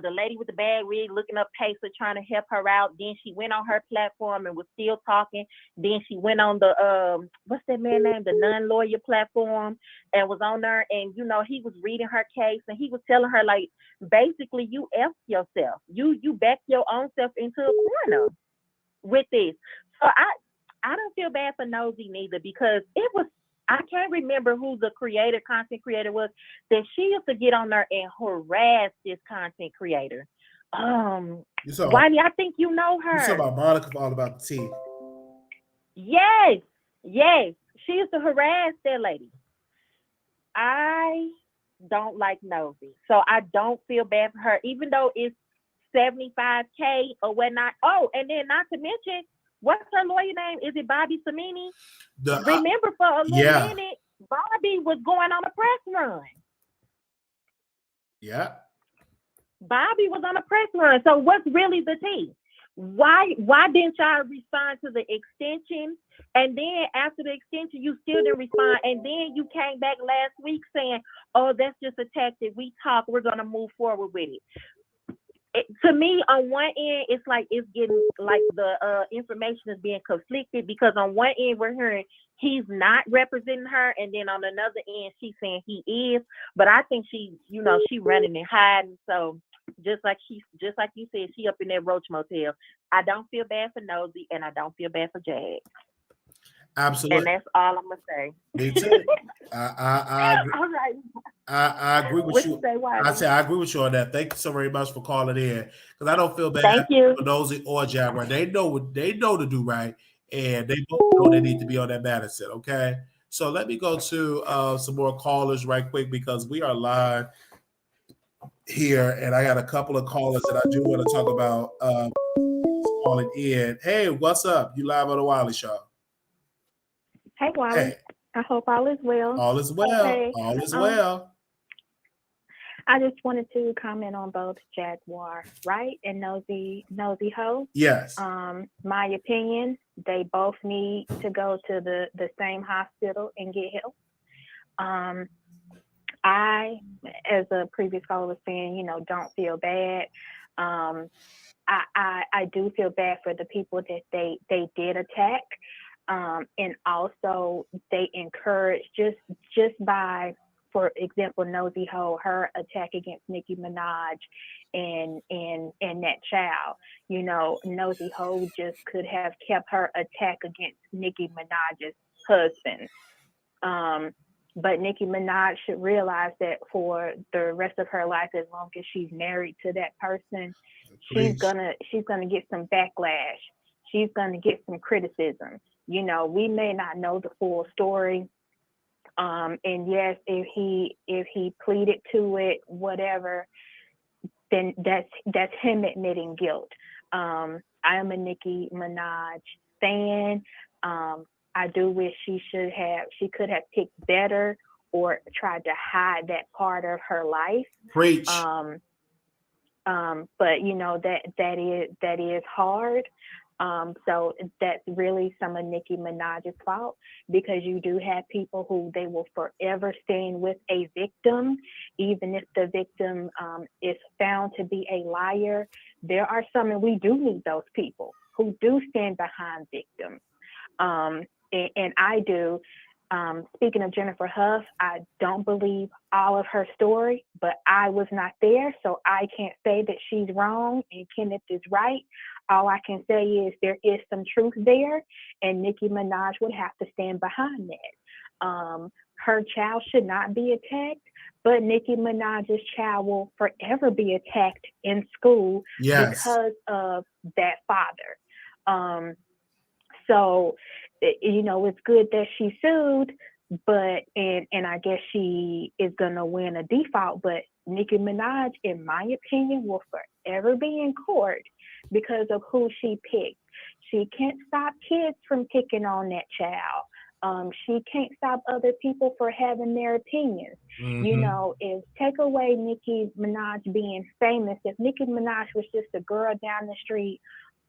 The lady with the bad wig looking up Pacer, trying to help her out. Then she went on her platform and was still talking. Then she went on the what's that man name? The non-lawyer platform, and was on there. And he was reading her case, and he was telling her like, basically, you F yourself. You back your own self into a corner with this. So I don't feel bad for Nosey neither because it was. I can't remember who the content creator was that she used to get on there and harass this content creator. Wiley, I think you know her. You talking about Monica All About the Tea. Yes. She used to harass that lady. I don't like Nosey. So I don't feel bad for her, even though it's $75K or whatnot. Oh, and then not to mention, what's her lawyer name? Is it Bobby Samini? Remember for a little minute, Bobby was going on a press run. Yeah. Bobby was on a press run. So what's really the tea? Why didn't y'all respond to the extension? And then after the extension, you still didn't respond. And then you came back last week saying, oh, that's just a tactic. We talk, we're going to move forward with it. To me, on one end, it's like it's getting like the information is being conflicted because on one end we're hearing he's not representing her, and then on another end she's saying he is. But I think she running and hiding. So just like you said, she up in that roach motel. I don't feel bad for Nosey, and I don't feel bad for Jag. Absolutely, and that's all I'm gonna say. Me too. I agree. All right. I agree with you. I agree with you on that. Thank you so very much for calling in because I don't feel bad for Nosey or Jaguar. They know to do right, and they both know they need to be on that medicine. Okay, so let me go to some more callers right quick because we are live here, and I got a couple of callers that I do want to talk about. calling in. Hey, what's up? You live on the Wiley Show. Hey, Wiley. Hey. I hope all is well. All is well. Okay. All is well. I just wanted to comment on both Jaguar Wright and Nosey Heaux. Yes. My opinion, they both need to go to the same hospital and get help. I, as a previous caller was saying, don't feel bad. I do feel bad for the people that they did attack. And also they encourage just by, for example, Nosey Heaux, her attack against Nicki Minaj and that child. Nosey Heaux just could have kept her attack against Nicki Minaj's husband. But Nicki Minaj should realize that for the rest of her life, as long as she's married to that person, she's gonna get some backlash. She's gonna get some criticism. We may not know the full story. And yes, if he pleaded to it, whatever, then that's him admitting guilt. I am a Nicki Minaj fan. I do wish she could have picked better or tried to hide that part of her life. Preach. But that is hard. So that's really some of Nicki Minaj's fault, because you do have people who they will forever stand with a victim, even if the victim is found to be a liar. There are some, and we do need those people who do stand behind victims. And I do. Speaking of Jennifer Huff, I don't believe all of her story, but I was not there, so I can't say that she's wrong and Kenneth is right. All I can say is there is some truth there, and Nicki Minaj would have to stand behind that. Her child should not be attacked, but Nicki Minaj's child will forever be attacked in school because of that father. So, it's good that she sued, but and I guess she is gonna win a default. But Nicki Minaj, in my opinion, will forever be in court because of who she picked. She can't stop kids from picking on that child. She can't stop other people for having their opinions. Mm-hmm. If take away Nicki Minaj being famous, if Nicki Minaj was just a girl down the street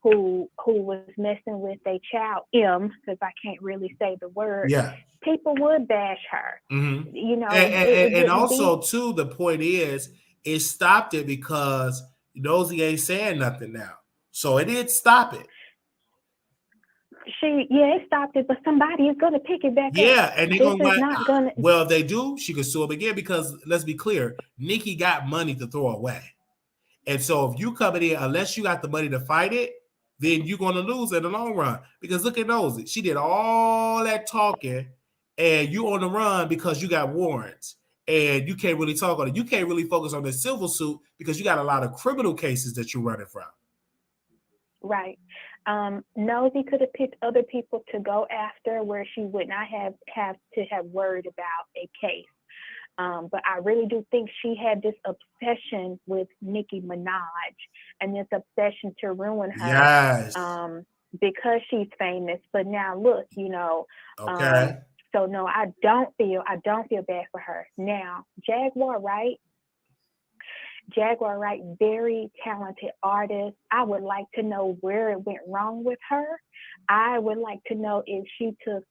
who was messing with a child, because I can't really say the word, people would bash her. Mm-hmm. And also too, the point is, it stopped it because Nosey ain't saying nothing now, so it did stop it. It stopped it, but somebody is going to pick it back up. Yeah, and they're gonna. Well, if they do, she could sue him again, because let's be clear, Nicki got money to throw away, and so if you come in here, unless you got the money to fight it, then you're going to lose in the long run. Because look at Nosey. She did all that talking, and you on the run because you got warrants, and you can't really talk on it. You can't really focus on the civil suit because you got a lot of criminal cases that you're running from. Right. Nosey could have picked other people to go after where she would not have to have worried about a case. But I really do think she had this obsession with Nicki Minaj and this obsession to ruin her because she's famous. But now look, okay. So no, I don't feel bad for her. Now, Jaguar Wright, very talented artist. I would like to know where it went wrong with her. I would like to know if she took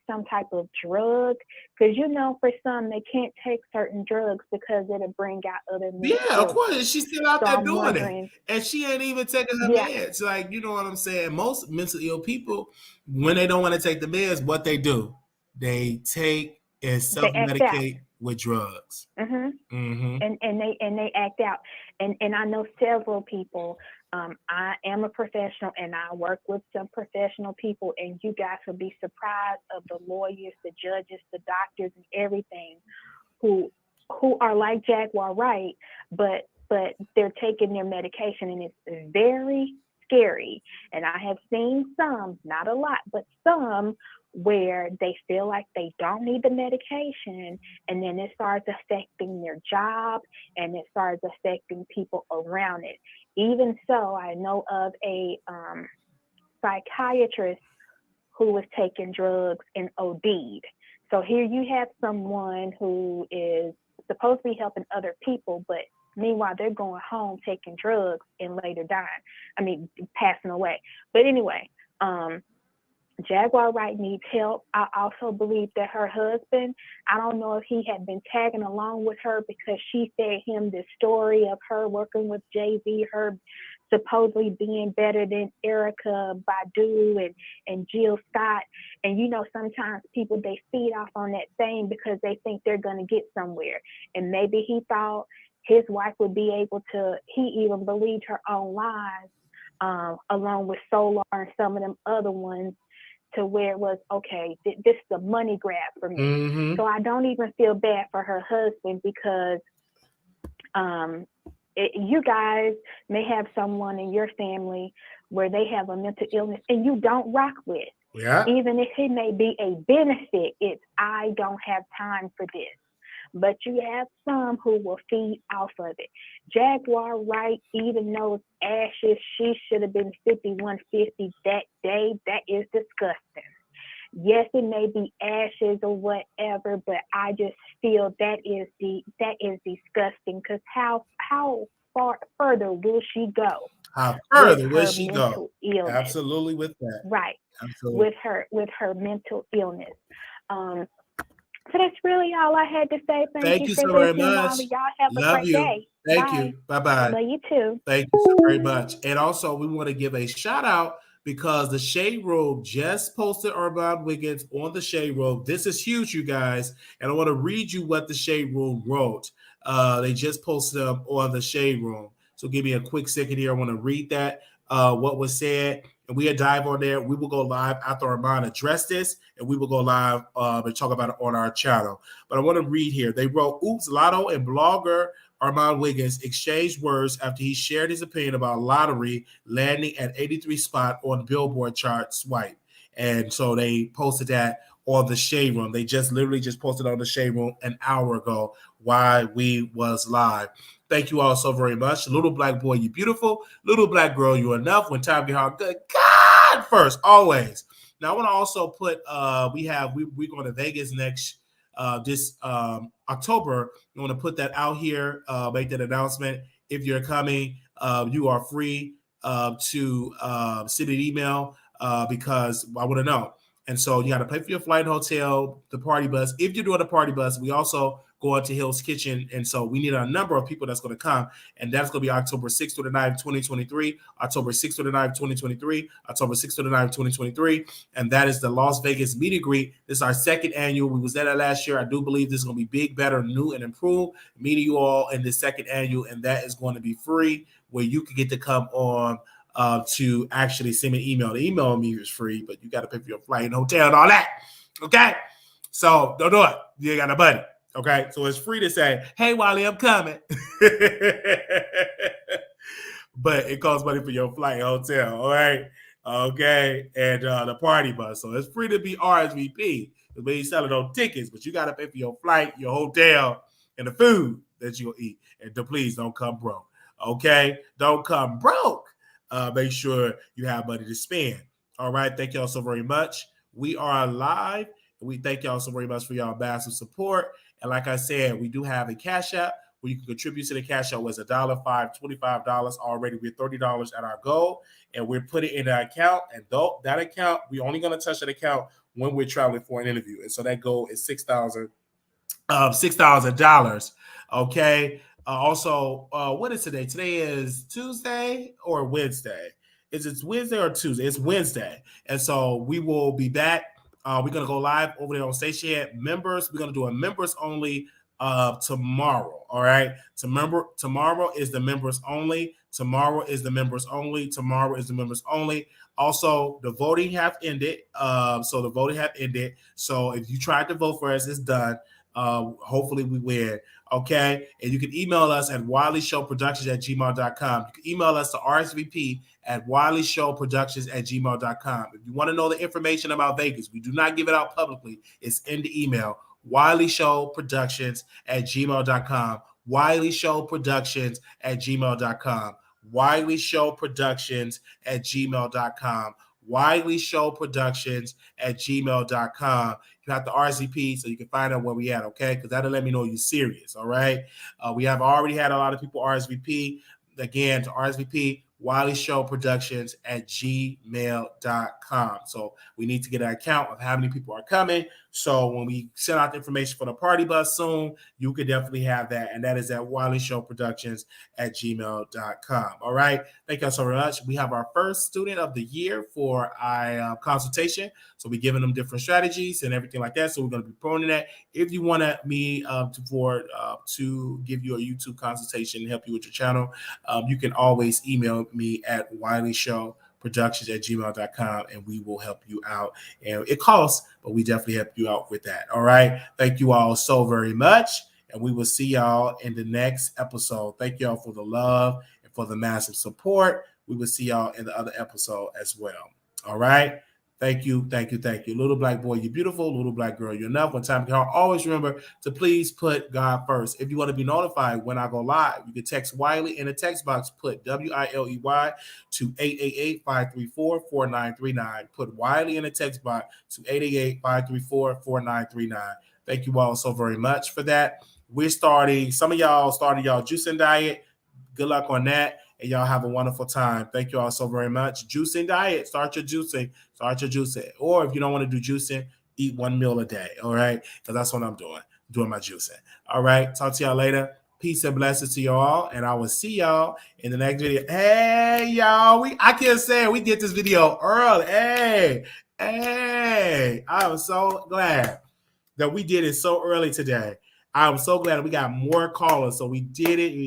some type of drug, because for some they can't take certain drugs because it'll bring out other mental of course, she's still out there doing it, and she ain't even taking her meds. Like, you know what I'm saying? Most mentally ill people, when they don't want to take the meds, what they do, they take and self-medicate with drugs. And they act out, and I know several people. I am a professional and I work with some professional people, and you guys will be surprised of the lawyers, the judges, the doctors, and everything who are like Jaguar Wright, but they're taking their medication, and it's very scary. And I have seen some, not a lot, but some where they feel like they don't need the medication, and then it starts affecting their job, and it starts affecting people around it. Even so, I know of a psychiatrist who was taking drugs and OD'd. So here you have someone who is supposed to be helping other people, but meanwhile they're going home taking drugs and later passing away. But anyway, Jaguar Wright needs help. I also believe that her husband, I don't know if he had been tagging along with her because she fed him the story of her working with Jay-Z, her supposedly being better than Erykah Badu and Jill Scott. And sometimes people, they feed off on that thing because they think they're going to get somewhere. And maybe he thought his wife would be able to, he even believed her own lies, along with Solar and some of them other ones, to where it was, okay, this is a money grab for me. Mm-hmm. So I don't even feel bad for her husband because you guys may have someone in your family where they have a mental illness and you don't rock with. Yeah. Even if it may be a benefit, it's, I don't have time for this. But you have some who will feed off of it. Jaguar Wright, even those ashes, she should have been 5150 that day. That is disgusting. Yes, it may be ashes or whatever, but I just feel that is disgusting. Because how far further will she go? How further will she go? Illness? Absolutely, with that. Right. Absolutely. With her mental illness. So that's really all I had to say. Thank you so for very listening, much. Y'all have a Love great you. day. Thank Bye. you. Bye-bye. Love you too. Thank you so very much. And also, we want to give a shout out because the Shade Room just posted Armon Wiggins on the Shade Room. This is huge, you guys. And I want to read you what the Shade Room wrote. They just posted up on the Shade Room. So give me a quick second here. I want to read that, what was said. And we'll dive on there. We will go live after Armon addressed this, and we will go live and talk about it on our channel. But I want to read here. They wrote, oops, LATTO and blogger Armon Wiggins exchanged words after he shared his opinion about lottery landing at 83 spot on the Billboard chart swipe. And so they posted that on the Shade Room. They literally just posted on the Shade Room an hour ago while we was live. Thank you all so very much. Little black boy, you beautiful. Little black girl, you enough. When time get hard, good God first, always. Now I want to also put we're going to Vegas next this October. I want to put that out here, make that announcement. If you're coming, you are free to send an email because I want to know. And so you got to pay for your flight and hotel, the party bus. If you're doing a party bus, we also go into Heaux Kitchen. And so we need a number of people that's going to come. And that's going to be October 6th to the 9th, 2023, October 6th to the 9th, 2023, October 6th to the 9th, 2023. And that is the Las Vegas meet and greet. This is our second annual. We was at it last year. I do believe this is going to be big, better, new, and improved. Meeting you all in the second annual. And that is going to be free, where you can get to come on to actually send me an email. The email me is free, but you got to pay for your flight and hotel and all that. Okay? So don't do it. You ain't got no money. Okay? So it's free to say, hey, Wiley, I'm coming. But it costs money for your flight and hotel. All right? Okay? And the party bus. So it's free to be RSVP. We ain't selling no tickets, but you got to pay for your flight, your hotel, and the food that you'll eat. And please don't come broke. Okay? Don't come broke. Make sure you have money to spend. All right. Thank y'all so very much. We are live. We thank y'all so very much for y'all massive support. And like I said, we do have a Cash App where you can contribute to the Cash App. Was $1, $5, $25 already. We're $30 at our goal, and we're putting it in our account. And though that account, we're only going to touch that account when we're traveling for an interview. And so that goal is $6,000. Okay. Also, what is today? Today is Tuesday or Wednesday? Is it Wednesday or Tuesday? It's Wednesday. And so we will be back. We're going to go live over there on Station Head. Members, we're going to do a members only tomorrow. All right. Tomorrow is the members only. Tomorrow is the members only. Tomorrow is the members only. Also, the voting have ended. So the voting have ended. So if you tried to vote for us, it's done. Hopefully we win. Okay. And you can email us at wileyshowproductions@gmail.com. You can email us to RSVP@wileyshowproductions@gmail.com. If you want to know the information about Vegas, we do not give it out publicly. It's in the email, wileyshowproductions@gmail.com. wileyshowproductions@gmail.com. wileyshowproductions@gmail.com. Wiley Show Productions at gmail.com. You have to RSVP so you can find out where we at, okay? Because that'll let me know you're serious, all right? We have already had a lot of people RSVP. Again, to RSVP, Wiley Show Productions at gmail.com. So we need to get an account of how many people are coming. So when we send out the information for the party bus soon, you can definitely have that. And that is at Wiley Show Productions at gmail.com. All right. Thank you so very much. We have our first student of the year for our consultation. So we're giving them different strategies and everything like that. So we're going to be promoting that. If you want me to give you a YouTube consultation and help you with your channel, you can always email me at wileyshow.productions@gmail.com and we will help you out. And it costs, but we definitely help you out with that. All right. Thank you all so very much. And we will see y'all in the next episode. Thank y'all for the love and for the massive support. We will see y'all in the other episode as well. All right. Thank you, thank you, thank you. Little black boy, you're beautiful. Little black girl, you're enough. One time, always remember to please put God first. If you want to be notified when I go live, you can text Wiley in the text box. Put WILEY to 888-534-4939. Put Wiley in the text box to 888-534-4939. Thank you all so very much for that. We're starting. Some of y'all started y'all juicing diet. Good luck on that. And y'all have a wonderful time. Thank you all so very much. Juicing diet. Start your juicing. Start your juicing. Or if you don't want to do juicing, eat one meal a day. All right? Because that's what I'm doing my juicing. All right? Talk to y'all later. Peace and blessings to y'all. And I will see y'all in the next video. Hey, y'all. I can't say it. We did this video early. Hey. I'm so glad that we did it so early today. I'm so glad we got more callers. So we did it. And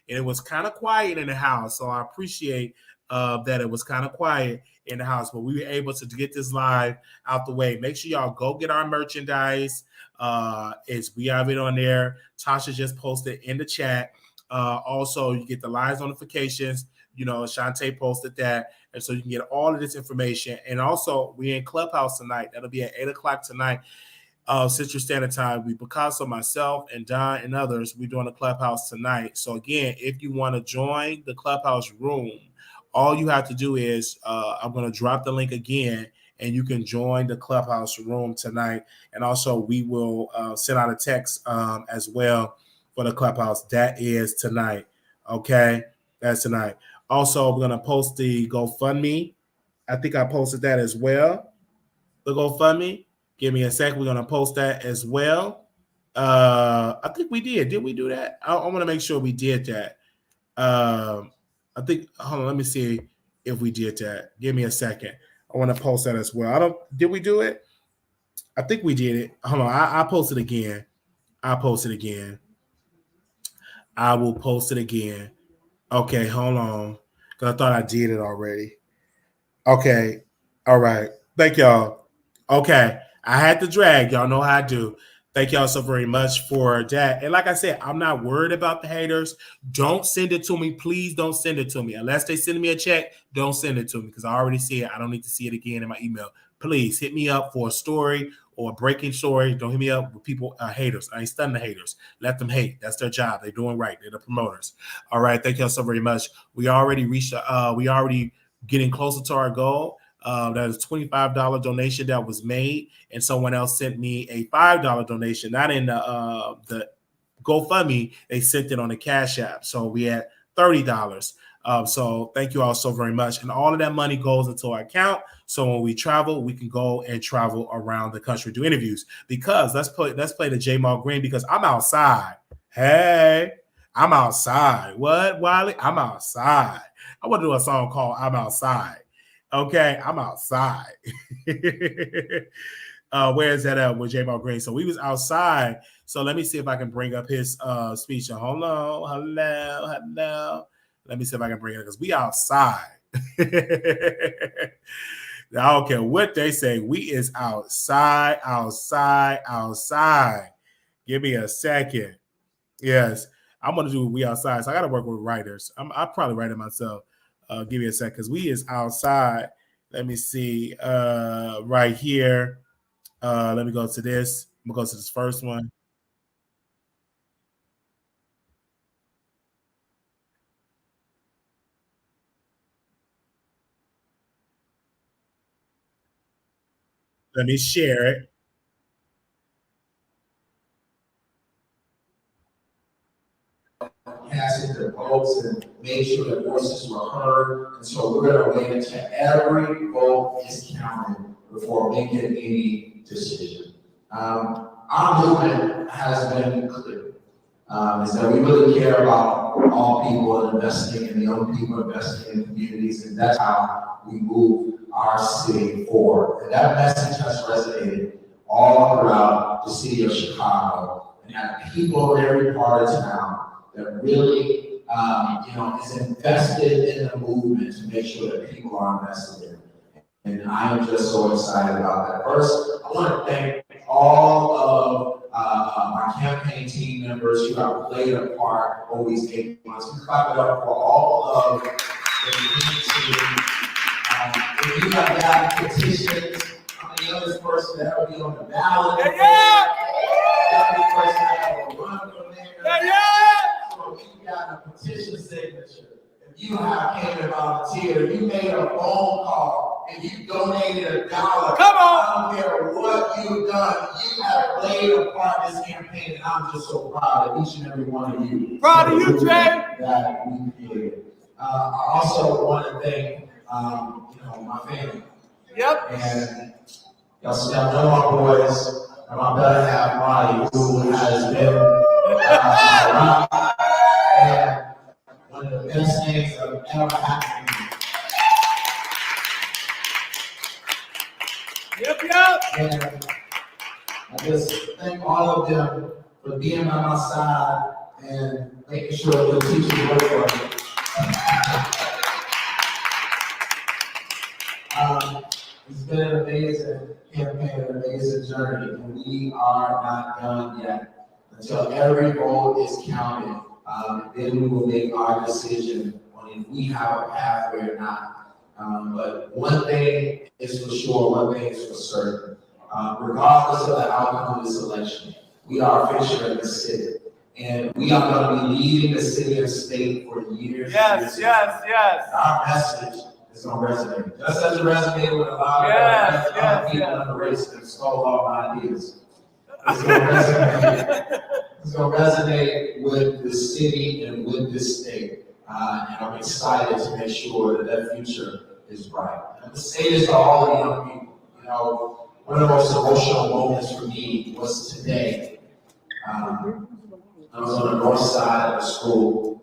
it was kind of quiet in the house. So I appreciate that it was kind of quiet in the house. But we were able to get this live out the way. Make sure y'all go get our merchandise. We have it on there. Tasha just posted in the chat. Also, you get the live notifications. You know, Shantae posted that. And so you can get all of this information. And also, we're in Clubhouse tonight. That'll be at 8 o'clock tonight. Central Standard Time. Picasso, myself, and Don and others, we're doing a Clubhouse tonight. So again, if you want to join the Clubhouse room, all you have to do is I'm going to drop the link again, and you can join the Clubhouse room tonight. And also, we will send out a text as well for the Clubhouse. That is tonight. Okay, that's tonight. Also, we're going to post the GoFundMe. I think I posted that as well. The GoFundMe. Give me a sec. We're going to post that as well. I think we did. Did we do that? I want to make sure we did that. I think, hold on, let me see if we did that. Give me a second. I want to post that as well. Did we do it? I think we did it. Hold on. I'll post it again. I will post it again. Okay, hold on. Because I thought I did it already. Okay. All right. Thank y'all. Okay. I had to drag. Y'all know how I do. Thank y'all so very much for that. And like I said, I'm not worried about the haters. Don't send it to me. Please don't send it to me. Unless they send me a check, don't send it to me because I already see it. I don't need to see it again in my email. Please hit me up for a story or a breaking story. Don't hit me up with people, haters. I ain't stunning the haters. Let them hate. That's their job. They're doing right. They're the promoters. All right. Thank y'all so very much. We already getting closer to our goal. That is $25 donation that was made, and someone else sent me a $5 donation, not in the GoFundMe. They sent it on the Cash App, so we had $30. So thank you all so very much, and all of that money goes into our account. So when we travel, we can go and travel around the country, do interviews. Because let's play the J Mal Green because I'm outside. Hey, I'm outside. What, Wiley? I'm outside. I want to do a song called "I'm Outside." Okay, I'm outside. Where is that at with J Mal Green? So we was outside. So let me see if I can bring up his speech. Hello. Let me see if I can bring it because we outside. I don't care what they say. We is outside. Give me a second. Yes, I'm gonna do we outside. So I gotta work with writers. I'll probably write it myself. Give me a sec because we is outside. Let me see right here. Let me go to this. I'm gonna go to this first one. Let me share it. Passing their votes and made sure their voices were heard. And so we're going to wait until every vote is counted before making any decision. Our movement has been clear. Is that we really care about all people and investing in the young people, investing in communities, and that's how we move our city forward. And that message has resonated all throughout the city of Chicago, and have people in every part of town that really, is invested in the movement to make sure that people are invested in. And I am just so excited about that. First, I want to thank all of my campaign team members who have played a part over these 8 months. We clap it up for all of the community. If you have gotten petitions, I'm the youngest person to ever be on the ballot. Youngest person to ever run for mayor. So if you got a petition signature, if you have came and volunteered, if you made a phone call, and you donated $1, I don't care what you've done, you have played a part in this campaign, and I'm just so proud of each and every one of you. Proud of you, Jay. That we created. I also want to thank, my family. Yep. And y'all see, I know my boys, and my better half, Ronnie, who has been around, and one of the best things that have ever happened to me. Yep. And I just thank all of them for being by my side and making sure the teachers work for me. It's been an amazing campaign, an amazing journey, and we are not done yet. Until every vote is counted, then we will make our decision on if we have a pathway or not. But one thing is for sure, one thing is for certain. Regardless of the outcome of this election, we are official in the city. And we are going to be leading the city and state for years. Yes. Our message is going to resonate. Just as it resonated with a lot of people in the race that stole all my ideas. It's going to resonate. It's going to resonate with the city and with this state. And I'm excited to make sure that that future is bright. And to say this to all the young people, one of the most emotional moments for me was today. I was on the north side of the school,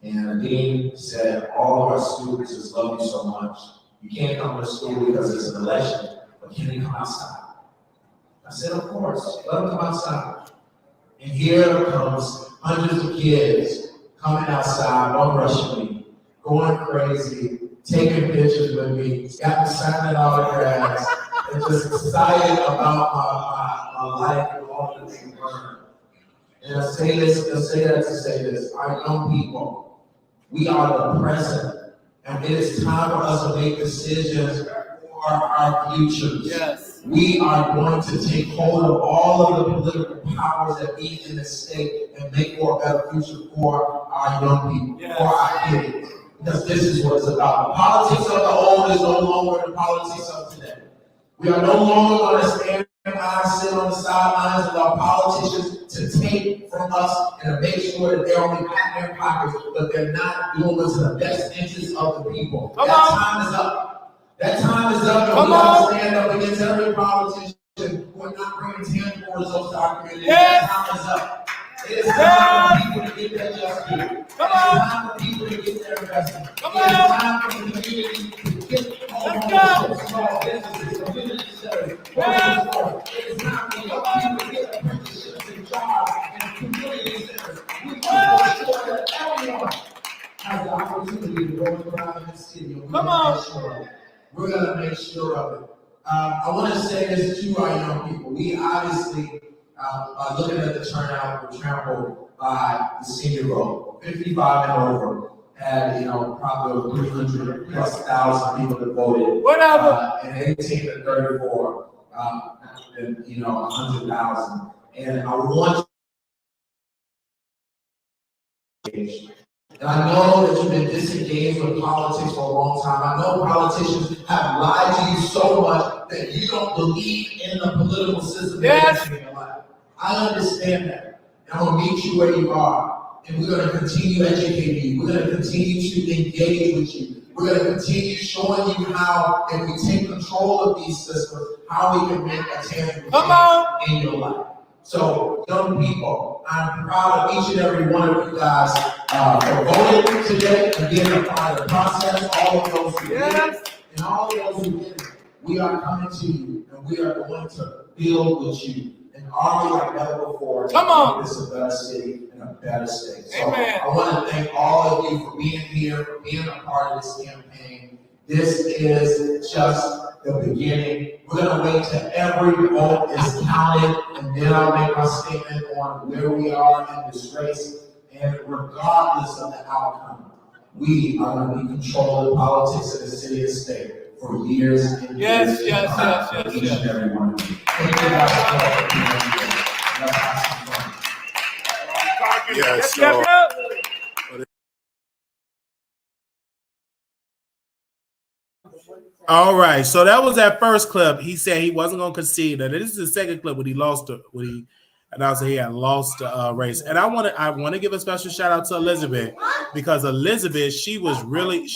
and the dean said, all of our students just love you so much. You can't come to school because it's an election, but can you come outside? I said, of course, let them come outside. And here comes hundreds of kids coming outside, one rushing me, going crazy, taking pictures with me, got me signing autographs, and just excited about my life and all the things learned. And I say this, our young people, we are the present, and it is time for us to make decisions for our future. Yes. We are going to take hold of all of the political powers that be in the state and make for a better future for our young people, for our kids. Because this is what it's about. The politics of the old is no longer the politics of today. We are no longer going to stand by and sit on the sidelines of our politicians to take from us and to make sure that they're only patting their pockets, but they're not doing what's in the best interest of the people. Time is up. That time is up, and we got to stand up against every politician who are not bringing tangible results to our community. That time is up. It is time for people to get their just due. It is time for people to get their investment. It is time for the community to get homeowners, small businesses, community centers. It is time for young people to get apprenticeships and jobs and community centers. We want to make sure that everyone has the opportunity to go around in the city. We're going to make sure of it. I want to say this to our young people. We obviously are looking at the turnout, we're trampled by the senior vote. 55 and over had, probably 300 plus thousand people that voted. Whatever. And 18 to 34, 100,000. And I want And I know that you've been disengaged with politics for a long time. I know politicians have lied to you so much that you don't believe in the political system that you're in your life. I understand that. And I'm going to meet you where you are. And we're going to continue educating you. We're going to continue to engage with you. We're going to continue showing you how, if we take control of these systems, how we can make a tangible change in your life. So, young people, I'm proud of each and every one of you guys for voting today and being a part of the process. All of those who did it, and all of those who didn't, we are coming to you and we are going to build with you an army like never before to make this a better city and a better state. So I want to thank all of you for being here, for being a part of this campaign. This is just the beginning. We're going to wait till every vote is counted, and then I'll make my statement on where we are in this race. And regardless of the outcome, we are going to be controlling politics of the city and state for years and years. Yes. Each and every one of you. Thank you guys for being here. Yes, so. All right, so that was that first clip. He said he wasn't going to concede. And this is the second clip when he lost when he announced that he had lost the race. And I want to give a special shout out to Elizabeth, because Elizabeth, she was really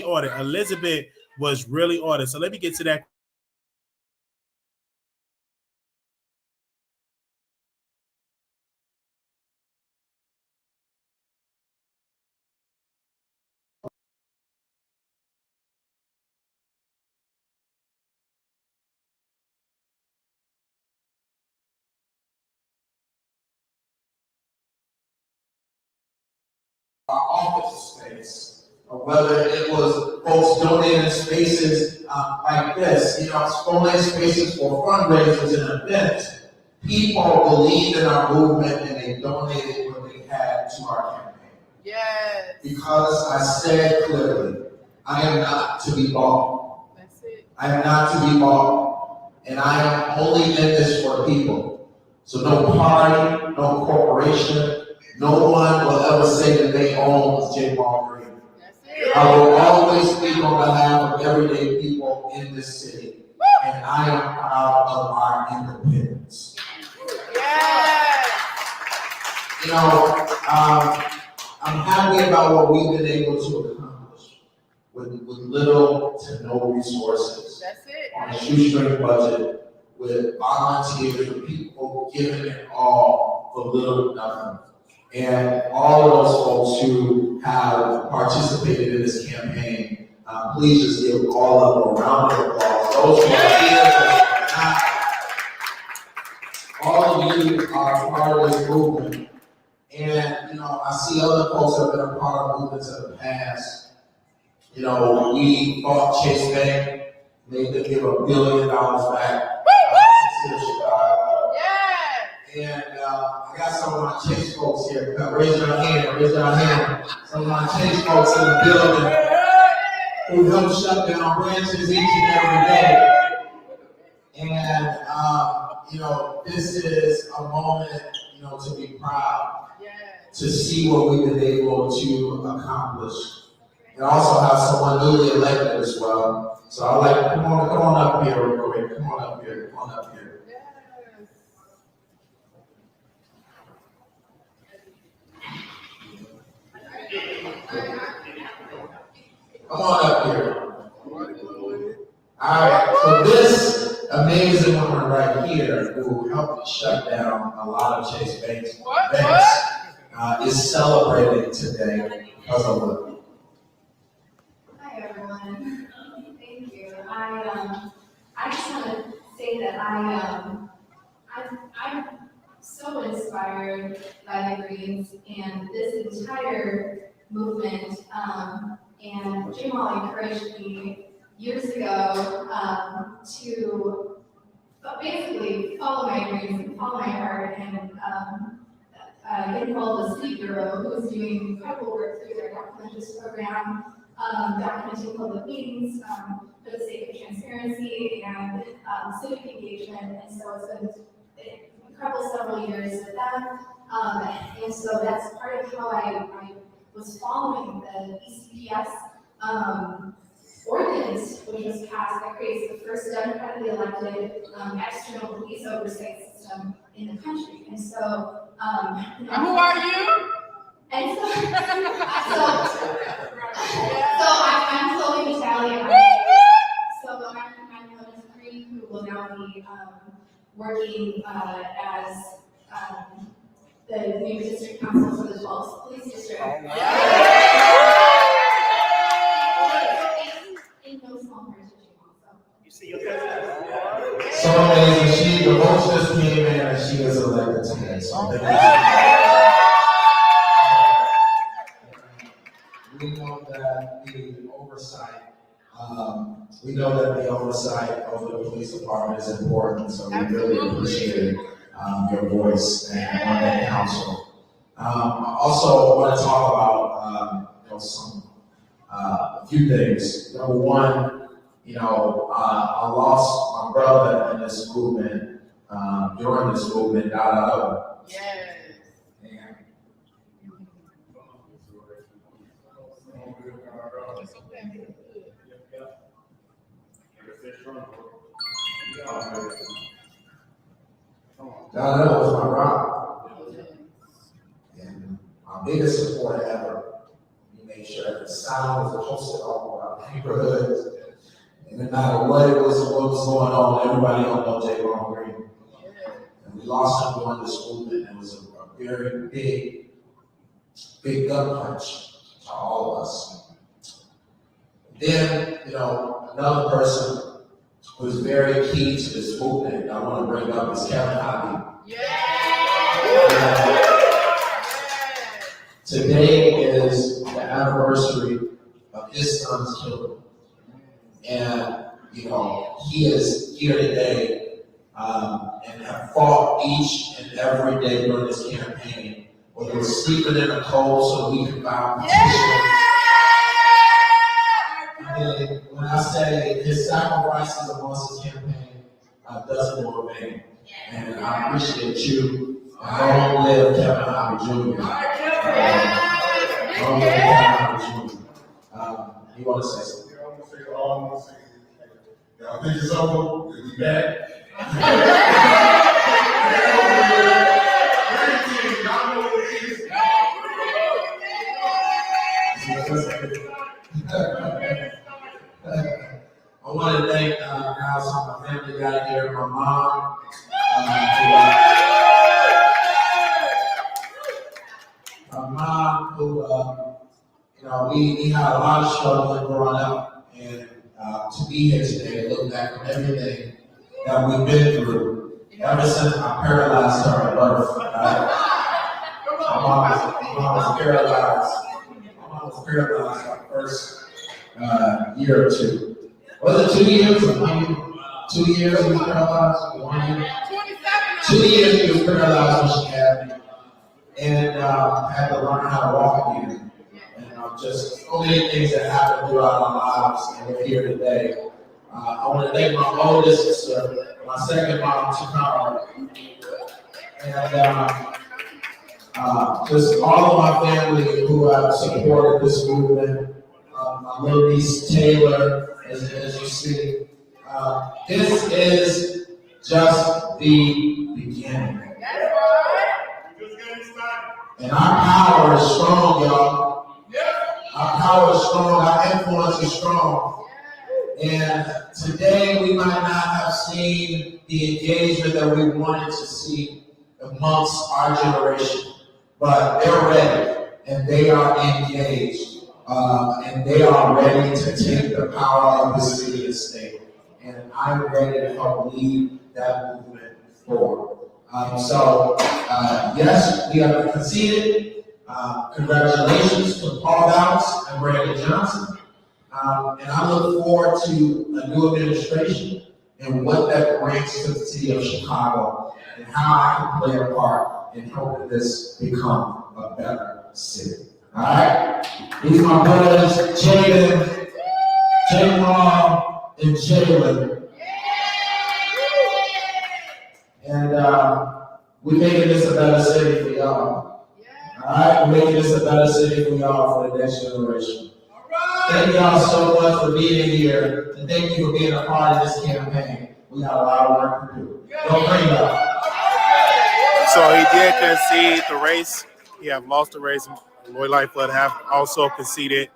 on it. Elizabeth was really on it. So let me get to that. Our office space, or whether it was folks donating spaces like this, donating spaces for fundraisers and events. People believed in our movement and they donated what they had to our campaign. Yes. Because I said clearly, I am not to be bought. That's it. I am not to be bought. And I am only in this for people. So no party, no corporation, no one will ever say that they own Jaguar Wright. I will always speak on behalf of everyday people in this city, and I am proud of our independence. I'm happy about what we've been able to accomplish with little to no resources. That's it. On a shoestring budget, with volunteers, with people giving it all for little to nothing. And all of those folks who have participated in this campaign, please just give all of them a round of applause. Those who are here, all of you are part of this movement. And, I see other folks that have been a part of movements in the past. We fought Chase Bank, made them give $1 billion back to Chicago. And I got some of my Chase folks here. Raise your hand. Some of my Chase folks in the building who help shut down branches each and every day. And, this is a moment, to be proud, to see what we've been able to accomplish. And also have someone newly elected as well. So I like, come on up here real quick. Come on up here. Come on up here. All right, so this amazing woman right here who helped shut down a lot of Chase Bank's banks is celebrated today because of what? Hi everyone. Thank you. I just want to say that I'm so inspired by the Greens and this entire movement. And Jamal encouraged me years ago to basically follow my dreams and follow my heart and get involved with Sleep Bureau, who is doing incredible work through their documenters program, documenting public meetings for the sake of transparency and civic engagement. And so it's been incredible several years with that. And so that's part of how I was following the ECPS ordinance, which was passed that creates the first democratically elected external police oversight system in the country. And so, And who are you? And so, I'm Chloe Italian. So I'm Jonas Green, who will now be working as the new district council for the 12th police district. In no small part of Jaguar. You see your cousin? So amazing. The votes just came in and she is elected today. So thank you. We know that the oversight, of the police department is important. So we really appreciate your voice and on that council. I also want to talk about a few things. Number one, I lost my brother in this movement, during this movement, LATTO. Yes. LATTO was my rock. And my biggest supporter ever. He made sure that the sound was posted all over our neighborhoods. And no matter what was going on, everybody don't know Jaguar Wright. And we lost him during this movement. It was a very big gut punch to all of us. Then, another person who is very key to this movement I want to bring up is Kevin Heaux. Today is the anniversary of his son's killing. And, he is here today and have fought each and every day during this campaign, whether it was sleeping in the cold so we can buy petitions. And when I say his sacrifices amongst his campaign doesn't go in vain. And I appreciate you. Long live Kevin Heaux Jr. Long live Kevin Heaux Jr. You want to say something? I want to say all I want to say. I think it's over. We'll be back. I want to thank my family got here, my mom. My mom, who we had a lot of struggling growing up, and to be here today, look back on everything that we've been through ever since I paralyzed her at birth. My mom was paralyzed. My mom was paralyzed my first year or two. Was it 2 years or 1 year? 2 years she was paralyzed? 1 year? 2 years she was paralyzed when she had me. And had to learn how to walk again. And just so many things that happened throughout our lives, and we're here today. I want to thank my oldest sister, my second mom, Takara, and just all of my family who have supported this movement. My little niece Taylor, as you see. This is just the beginning. And our power is strong, y'all. Our power is strong, our influence is strong. And today we might not have seen the engagement that we wanted to see amongst our generation, but they're ready and they are engaged. And they are ready to take the power of the city and state. And I'm ready to help lead that movement forward. Yes, we have conceded. Congratulations to Paul Downs and Brandon Johnson. And I look forward to a new administration and what that brings to the city of Chicago and how I can play a part in helping this become a better city. All right? These are my brothers, Jaden, Jaguar, and Jalen. And We're making this a better city for y'all. All right, we're making this a better city for y'all for the next generation. Thank y'all so much for being here, and thank you for being a part of this campaign. We got a lot of work to do. Don't bring it up. So he did concede the race. He have lost the race. Roy Lightfoot have also conceded.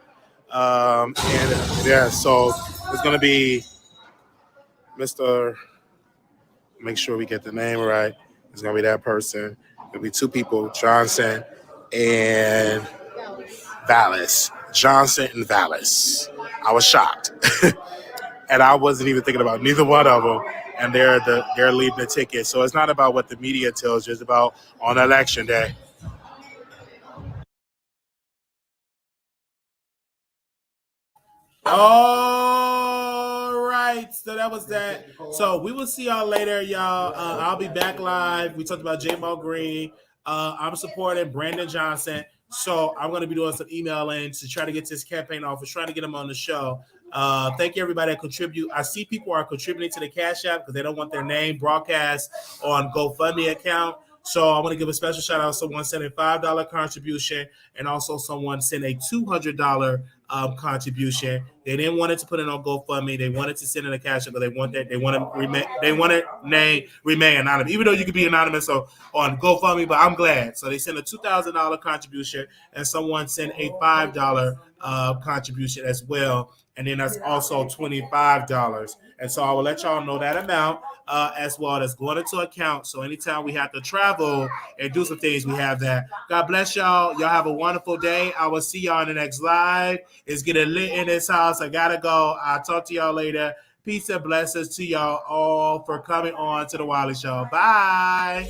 So it's going to be Mr. Make sure we get the name right. It's going to be that person. It'll be two people, Johnson and Vallis. Johnson and Vallis. I was shocked. And I wasn't even thinking about neither one of them. And they're leaving the ticket. So it's not about what the media tells you. It's about on election day. All right. So that was that. So we will see y'all later, y'all. I'll be back live. We talked about J-Mo Green. I'm supporting Brandon Johnson. So I'm going to be doing some emailing to try to get this campaign off. We're trying to get him on the show. Thank you, everybody that contribute. I see people are contributing to the Cash App because they don't want their name broadcast on GoFundMe account. So I want to give a special shout out. Someone sent a $5 contribution and also someone sent a $200 contribution. They didn't want it to put it on GoFundMe. They wanted to send in a Cash App, but they want to remain anonymous, even though you could be anonymous on GoFundMe. But I'm glad. So they sent a $2,000 contribution and someone sent a $5 contribution as well. And then that's also $25. And so I will let y'all know that amount as well. That's going into account. So anytime we have to travel and do some things, we have that. God bless y'all. Y'all have a wonderful day. I will see y'all in the next live. It's getting lit in this house. I got to go. I'll talk to y'all later. Peace and blessings to y'all all for coming on to the Wiley Show. Bye.